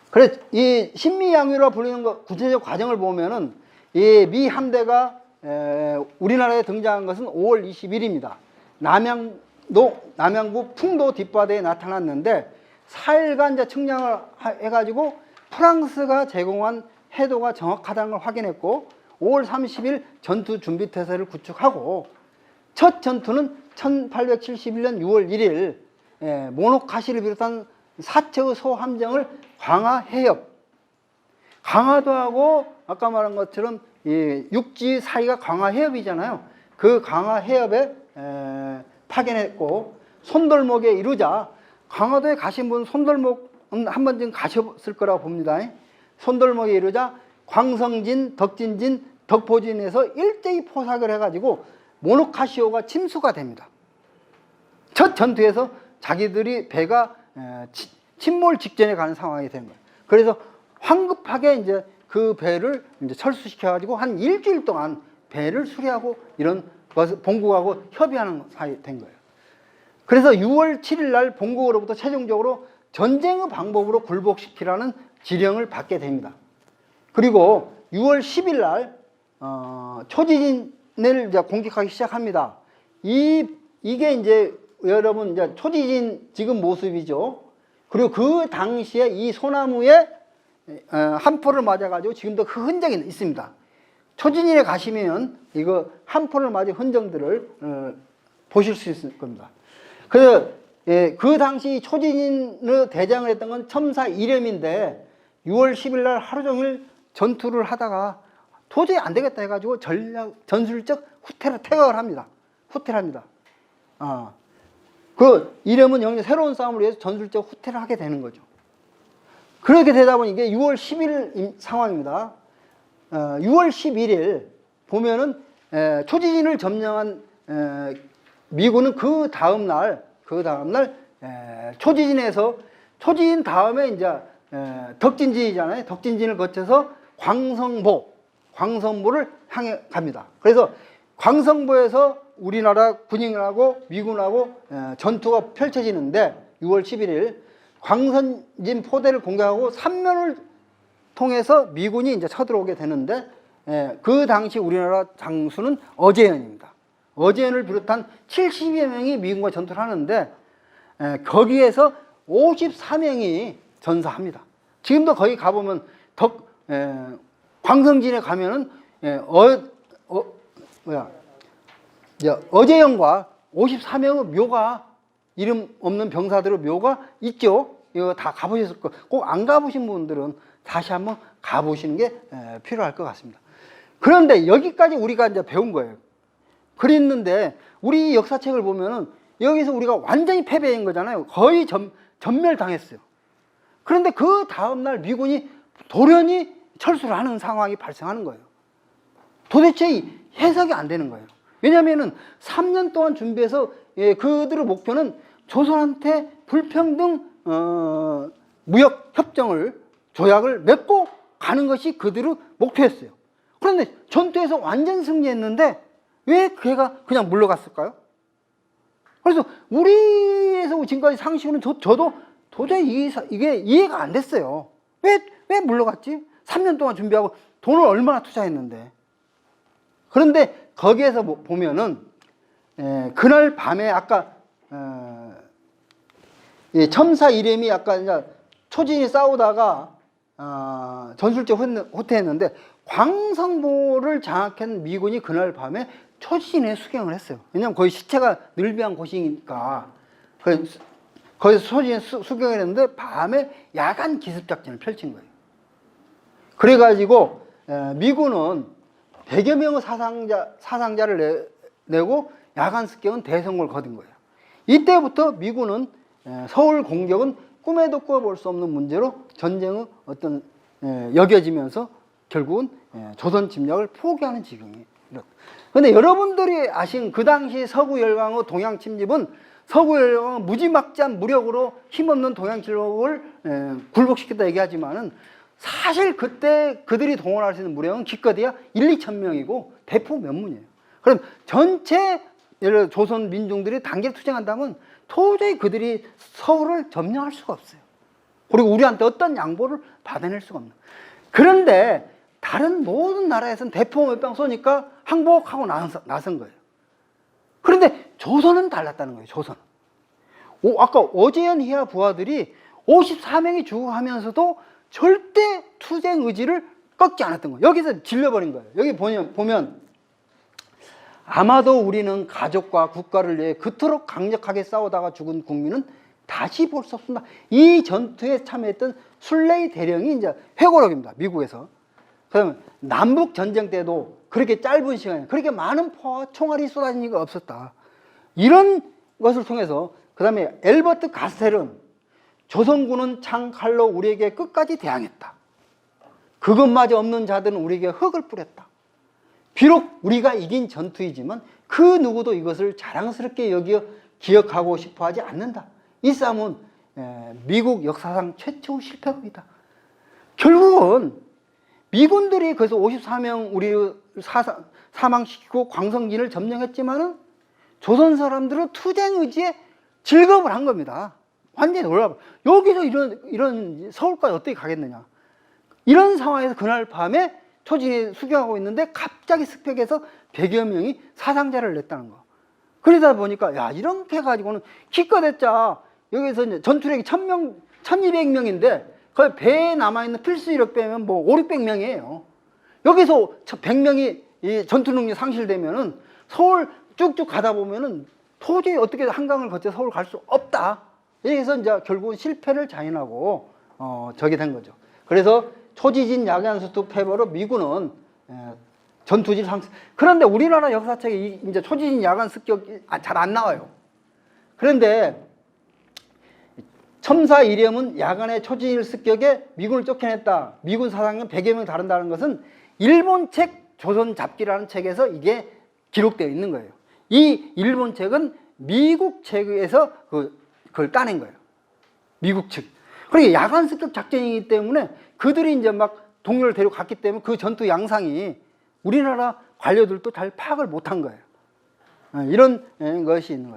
그래서 이 신미양위로 불리는 구체적 과정을 보면은 이 미 함대가 우리나라에 등장한 것은 5월 20일입니다. 남양구 풍도 뒷바다에 나타났는데 4일간 이제 측량을 해가지고 프랑스가 제공한 해도가 정확하다는 걸 확인했고 5월 30일 전투 준비 태세를 구축하고 첫 전투는 1871년 6월 1일 모노카시를 비롯한 4척의 소함정을 광화해협, 강화도하고 아까 말한 것처럼 이 육지 사이가 광화해협이잖아요. 그 광화해협에 파견했고 손돌목에 이르자, 강화도에 가신 분 손돌목은 한 번쯤 가셨을 거라고 봅니다. 손돌목에 이르자 광성진, 덕진진, 덕포진에서 일제히 포삭을 해가지고 모노카시오가 침수가 됩니다. 첫 전투에서 자기들이 배가 침몰 직전에 가는 상황이 된 거예요. 그래서 황급하게 이제 그 배를 이제 철수시켜가지고 한 일주일 동안 배를 수리하고 이런 것을 본국하고 협의하는 사이 된 거예요. 그래서 6월 7일 날 본국으로부터 최종적으로 전쟁의 방법으로 굴복시키라는 지령을 받게 됩니다. 그리고 6월 10일 날 초지진을 이제 공격하기 시작합니다. 이게 이제 여러분 이제 초지진 지금 모습이죠. 그리고 그 당시에 이 소나무에 한포를 맞아가지고 지금도 그 흔적이 있습니다. 초지진에 가시면 이거 한포를 맞은 흔적들을 보실 수 있을 겁니다. 그래서 그 당시 초지진을 대장을 했던 건 첨사 이렴인데 6월 10일 날 하루 종일 전투를 하다가 도저히 안 되겠다 해가지고 전술적 후퇴를 퇴각을 합니다. 후퇴를 합니다. 그 이름은 영리 새로운 싸움을 위해서 전술적 후퇴를 하게 되는 거죠. 그렇게 되다 보니 이게 6월 10일 상황입니다. 6월 11일 보면은 초지진을 점령한 미군은 그 다음날 초지진에서 초지진 다음에 이제 덕진진이잖아요. 덕진진을 거쳐서 광성보를 향해 갑니다. 그래서 광성보에서 우리나라 군인하고 미군하고 전투가 펼쳐지는데 6월 11일 광선진 포대를 공격하고 삼면을 통해서 미군이 이제 쳐들어오게 되는데 그 당시 우리나라 장수는 어제연입니다. 어제연을 비롯한 70여 명이 미군과 전투를 하는데 거기에서 54명이 전사합니다. 지금도 거기 가보면 광성진에 가면은 어제연과 54명의 묘가, 이름 없는 병사들의 묘가 있죠. 이거 다 가보셨을 거. 꼭 안 가보신 분들은 다시 한번 가보시는 게 필요할 것 같습니다. 그런데 여기까지 우리가 이제 배운 거예요. 그랬는데 우리 역사책을 보면은 여기서 우리가 완전히 패배한 거잖아요. 거의 전멸당했어요. 그런데 그 다음날 미군이 돌연히 철수를 하는 상황이 발생하는 거예요. 도대체 해석이 안 되는 거예요. 왜냐하면은 3년 동안 준비해서 그들의 목표는 조선한테 불평등 무역 협정을 조약을 맺고 가는 것이 그들의 목표였어요. 그런데 전투에서 완전 승리했는데 왜 걔가 그냥 물러갔을까요? 그래서 우리에서 지금까지 상식으로는 저도 도저히 이게 이해가 안 됐어요. 왜 물러갔지? 3년 동안 준비하고 돈을 얼마나 투자했는데. 그런데 거기에서 보면은 그날 밤에 아까 첨사 이름이 아까 이제 초진이 싸우다가 전술적 후퇴했는데 광성보를 장악한 미군이 그날 밤에 초진에 수경을 했어요. 왜냐하면 거기 시체가 늘비한 곳이니까 거기서 초진에 수경을 했는데 밤에 야간 기습작전을 펼친 거예요. 그래가지고 미군은 100여 명의 사상자를 내고 야간 습격은 대성공을 거둔 거예요. 이때부터 미군은 서울 공격은 꿈에도 꿔볼 수 없는 문제로 전쟁의 어떤 여겨지면서 결국은 조선 침략을 포기하는 지경이에요. 그런데 여러분들이 아신 그 당시 서구 열강의 동양 침입은 서구 열강은 무지막지한 무력으로 힘없는 동양 진력을 굴복시켰다 얘기하지만은 사실 그때 그들이 동원할 수 있는 무력은 기껏해야 1-2천 명이고 대포 몇 문이에요. 그럼 전체 예를 들어 조선 민중들이 단계를 투쟁한다면 도저히 그들이 서울을 점령할 수가 없어요. 그리고 우리한테 어떤 양보를 받아낼 수가 없는. 그런데 다른 모든 나라에서는 대포 몇 방 쏘니까 항복하고 나선 거예요. 그런데 조선은 달랐다는 거예요. 조선. 아까 어제연 이하 부하들이 54명이 죽어가면서도 절대 투쟁 의지를 꺾지 않았던 거예요. 여기서 질려버린 거예요. 여기 보면 아마도 우리는 가족과 국가를 위해 그토록 강력하게 싸우다가 죽은 국민은 다시 볼 수 없습니다. 이 전투에 참여했던 술레이 대령이 이제 회고록입니다. 미국에서. 그러면 남북 전쟁 때도 그렇게 짧은 시간에 그렇게 많은 포와 총알이 쏟아진 일이 없었다. 이런 것을 통해서 그 다음에 엘버트 가스텔은 조선군은 창칼로 우리에게 끝까지 대항했다. 그것마저 없는 자들은 우리에게 흙을 뿌렸다. 비록 우리가 이긴 전투이지만 그 누구도 이것을 자랑스럽게 기억하고 싶어 하지 않는다. 이 싸움은 미국 역사상 최초의 실패입니다. 결국은 미군들이 그래서 54명 우리를 사망시키고 광성진을 점령했지만은 조선 사람들은 투쟁 의지에 즐거움을 한 겁니다. 완전히 놀라워. 여기서 이런 서울까지 어떻게 가겠느냐. 이런 상황에서 그날 밤에 초진이 수경하고 있는데 갑자기 습격해서 100여 명이 사상자를 냈다는 거. 그러다 보니까 야 이렇게 해가지고는 기껏했자 여기서 이제 전투력이 1000명, 1200명인데 거기 배에 남아있는 필수 이력 빼면 뭐 500~600명이에요. 여기서 100명이 이 전투 능력 상실되면은 서울 쭉쭉 가다 보면은 도저히 어떻게 한강을 거쳐 서울 갈 수 없다. 여기서 이제 결국은 실패를 자인하고 저게 된 거죠. 그래서 초지진 야간수습 패배로 미군은 전투질 상승. 그런데 우리나라 역사책에 이제 초지진 야간 습격이 잘 안 나와요. 그런데 첨사 이념은 야간의 초지진 습격에 미군을 쫓겨냈다. 미군 사상은 100여 명 다른다는 것은 일본 책 조선 잡기라는 책에서 이게 기록되어 있는 거예요. 이 일본 책은 미국 책에서 그걸 따낸 거예요. 미국 측. 그러니까 야간 습격 작전이기 때문에 그들이 이제 막 동료를 데려갔기 때문에 그 전투 양상이 우리나라 관료들도 잘 파악을 못한 거예요. 이런 것이 있는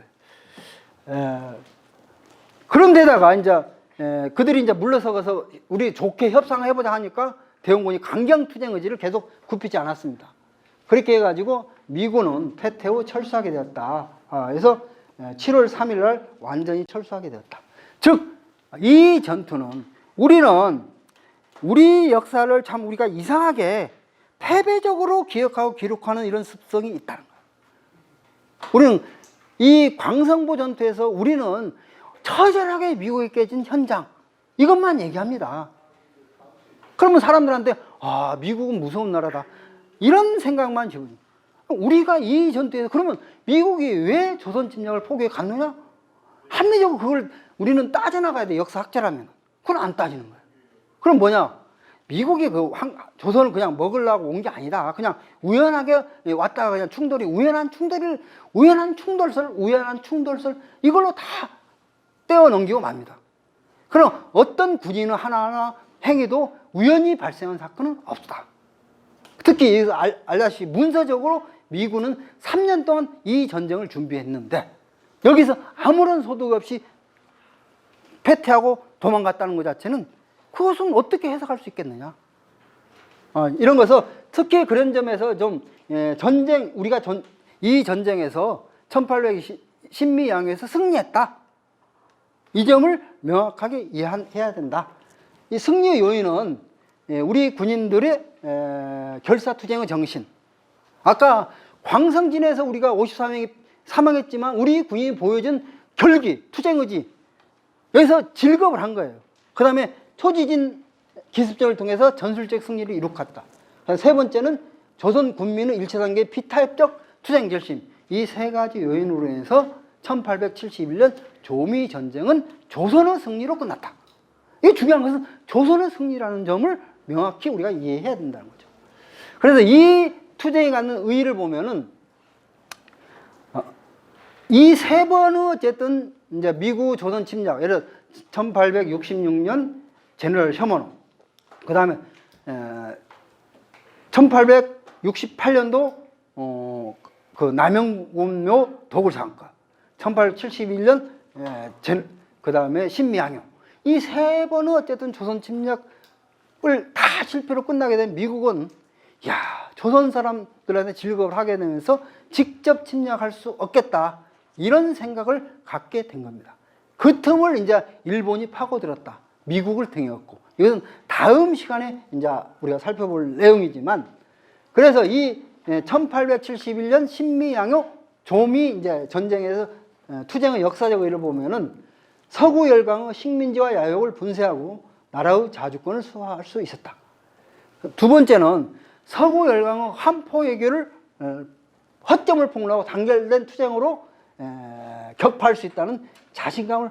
거예요. 그런데다가 이제 그들이 이제 물러서서 우리 좋게 협상을 해보자 하니까 대원군이 강경 투쟁 의지를 계속 굽히지 않았습니다. 그렇게 해가지고 미군은 패퇴 후 철수하게 되었다. 그래서 7월 3일 날 완전히 철수하게 되었다. 즉, 이 전투는 우리는 우리 역사를 참 우리가 이상하게 패배적으로 기억하고 기록하는 이런 습성이 있다는 거예요. 우리는 이 광성보 전투에서 우리는 처절하게 미국에 깨진 현장, 이것만 얘기합니다. 그러면 사람들한테 미국은 무서운 나라다, 이런 생각만 지고, 우리가 이 전투에서 그러면 미국이 왜 조선 침략을 포기해 갔느냐? 합리적으로 그걸 우리는 따져나가야 돼. 역사학자라면. 그건 안 따지는 거예요. 그럼 뭐냐? 미국이 조선을 그냥 먹으려고 온 게 아니다. 그냥 우연하게 왔다가 그냥 우연한 충돌설 이걸로 다 떼어 넘기고 맙니다. 그럼 어떤 군인은 하나하나 행위도 우연히 발생한 사건은 없다. 특히 알다시피 문서적으로 미군은 3년 동안 이 전쟁을 준비했는데 여기서 아무런 소득 없이 패퇴하고 도망갔다는 것 자체는 그것은 어떻게 해석할 수 있겠느냐? 이런 것은 특히 그런 점에서 좀 우리가 이 전쟁에서 1810미양에서 승리했다. 이 점을 명확하게 이해해야 된다. 이 승리의 요인은 우리 군인들의 결사투쟁의 정신. 아까 광성진에서 우리가 54명이 사망했지만 우리 군인이 보여준 결기, 투쟁의지, 여기서 즐겁을 한 거예요. 그 다음에 초지진 기습전을 통해서 전술적 승리를 이룩했다. 세 번째는 조선 군민의 일체단계 비타협적 투쟁 결심. 이 세 가지 요인으로 인해서 1871년 조미 전쟁은 조선의 승리로 끝났다. 이게 중요한 것은 조선의 승리라는 점을 명확히 우리가 이해해야 된다는 거죠. 그래서 이 투쟁이 갖는 의의를 보면은 이 세 번의 어쨌든 이제 미국 조선 침략, 예를 들어 1866년 제너럴 셔먼호, 그 다음에 1868년도 그 남영군묘 도굴사건과 1871년 그 다음에 신미항용, 이 세 번의 어쨌든 조선 침략을 다 실패로 끝나게 된 미국은 조선 사람들한테 즐거움을 하게 되면서 직접 침략할 수 없겠다, 이런 생각을 갖게 된 겁니다. 그 틈을 이제 일본이 파고들었다. 미국을 등에업고, 이것은 다음 시간에 이제 우리가 살펴볼 내용이지만, 그래서 이 1871년 신미양요 조미 이제 전쟁에서 투쟁의 역사적 의의를 보면은 서구 열강의 식민지와 야욕을 분쇄하고 나라의 자주권을 수호할 수 있었다. 두 번째는 서구 열강의 한포 외교를 허점을 폭로하고 단결된 투쟁으로 격파할 수 있다는 자신감을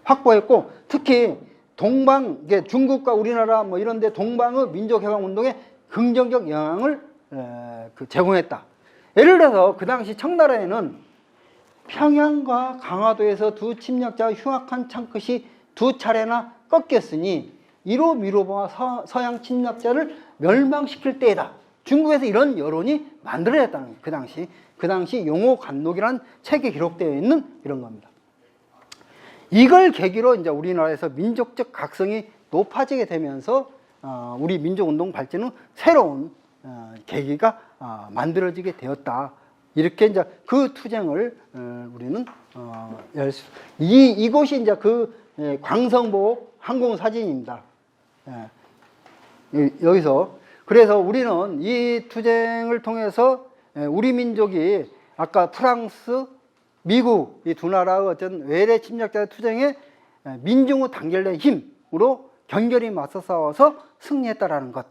확보했고, 특히 동방, 중국과 우리나라 뭐 이런데 동방의 민족해방 운동에 긍정적 영향을 제공했다. 예를 들어서 그 당시 청나라에는 평양과 강화도에서 두 침략자의 흉악한 창끝이 두 차례나 꺾였으니 이로 미로보와 서양 침략자를 멸망시킬 때이다. 중국에서 이런 여론이 만들어졌다는 거예요. 그 당시 용호간록이라는 책에 기록되어 있는 이런 겁니다. 이걸 계기로 이제 우리나라에서 민족적 각성이 높아지게 되면서 우리 민족운동 발전은 새로운 계기가 만들어지게 되었다. 이렇게 이제 그 투쟁을 우리는 이곳이 이제 그 광성보 항공사진입니다. 여기서 그래서 우리는 이 투쟁을 통해서 우리 민족이 아까 프랑스, 미국 이 두 나라의 어떤 외래 침략자의 투쟁에 민중의 단결된 힘으로 견결히 맞서 싸워서 승리했다라는 것.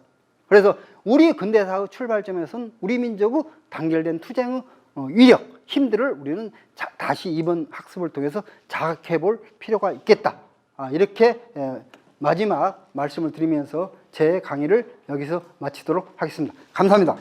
그래서 우리 근대사의 출발점에서는 우리 민족의 단결된 투쟁의 위력, 힘들을 우리는 다시 이번 학습을 통해서 자각해 볼 필요가 있겠다. 이렇게 마지막 말씀을 드리면서 제 강의를 여기서 마치도록 하겠습니다. 감사합니다.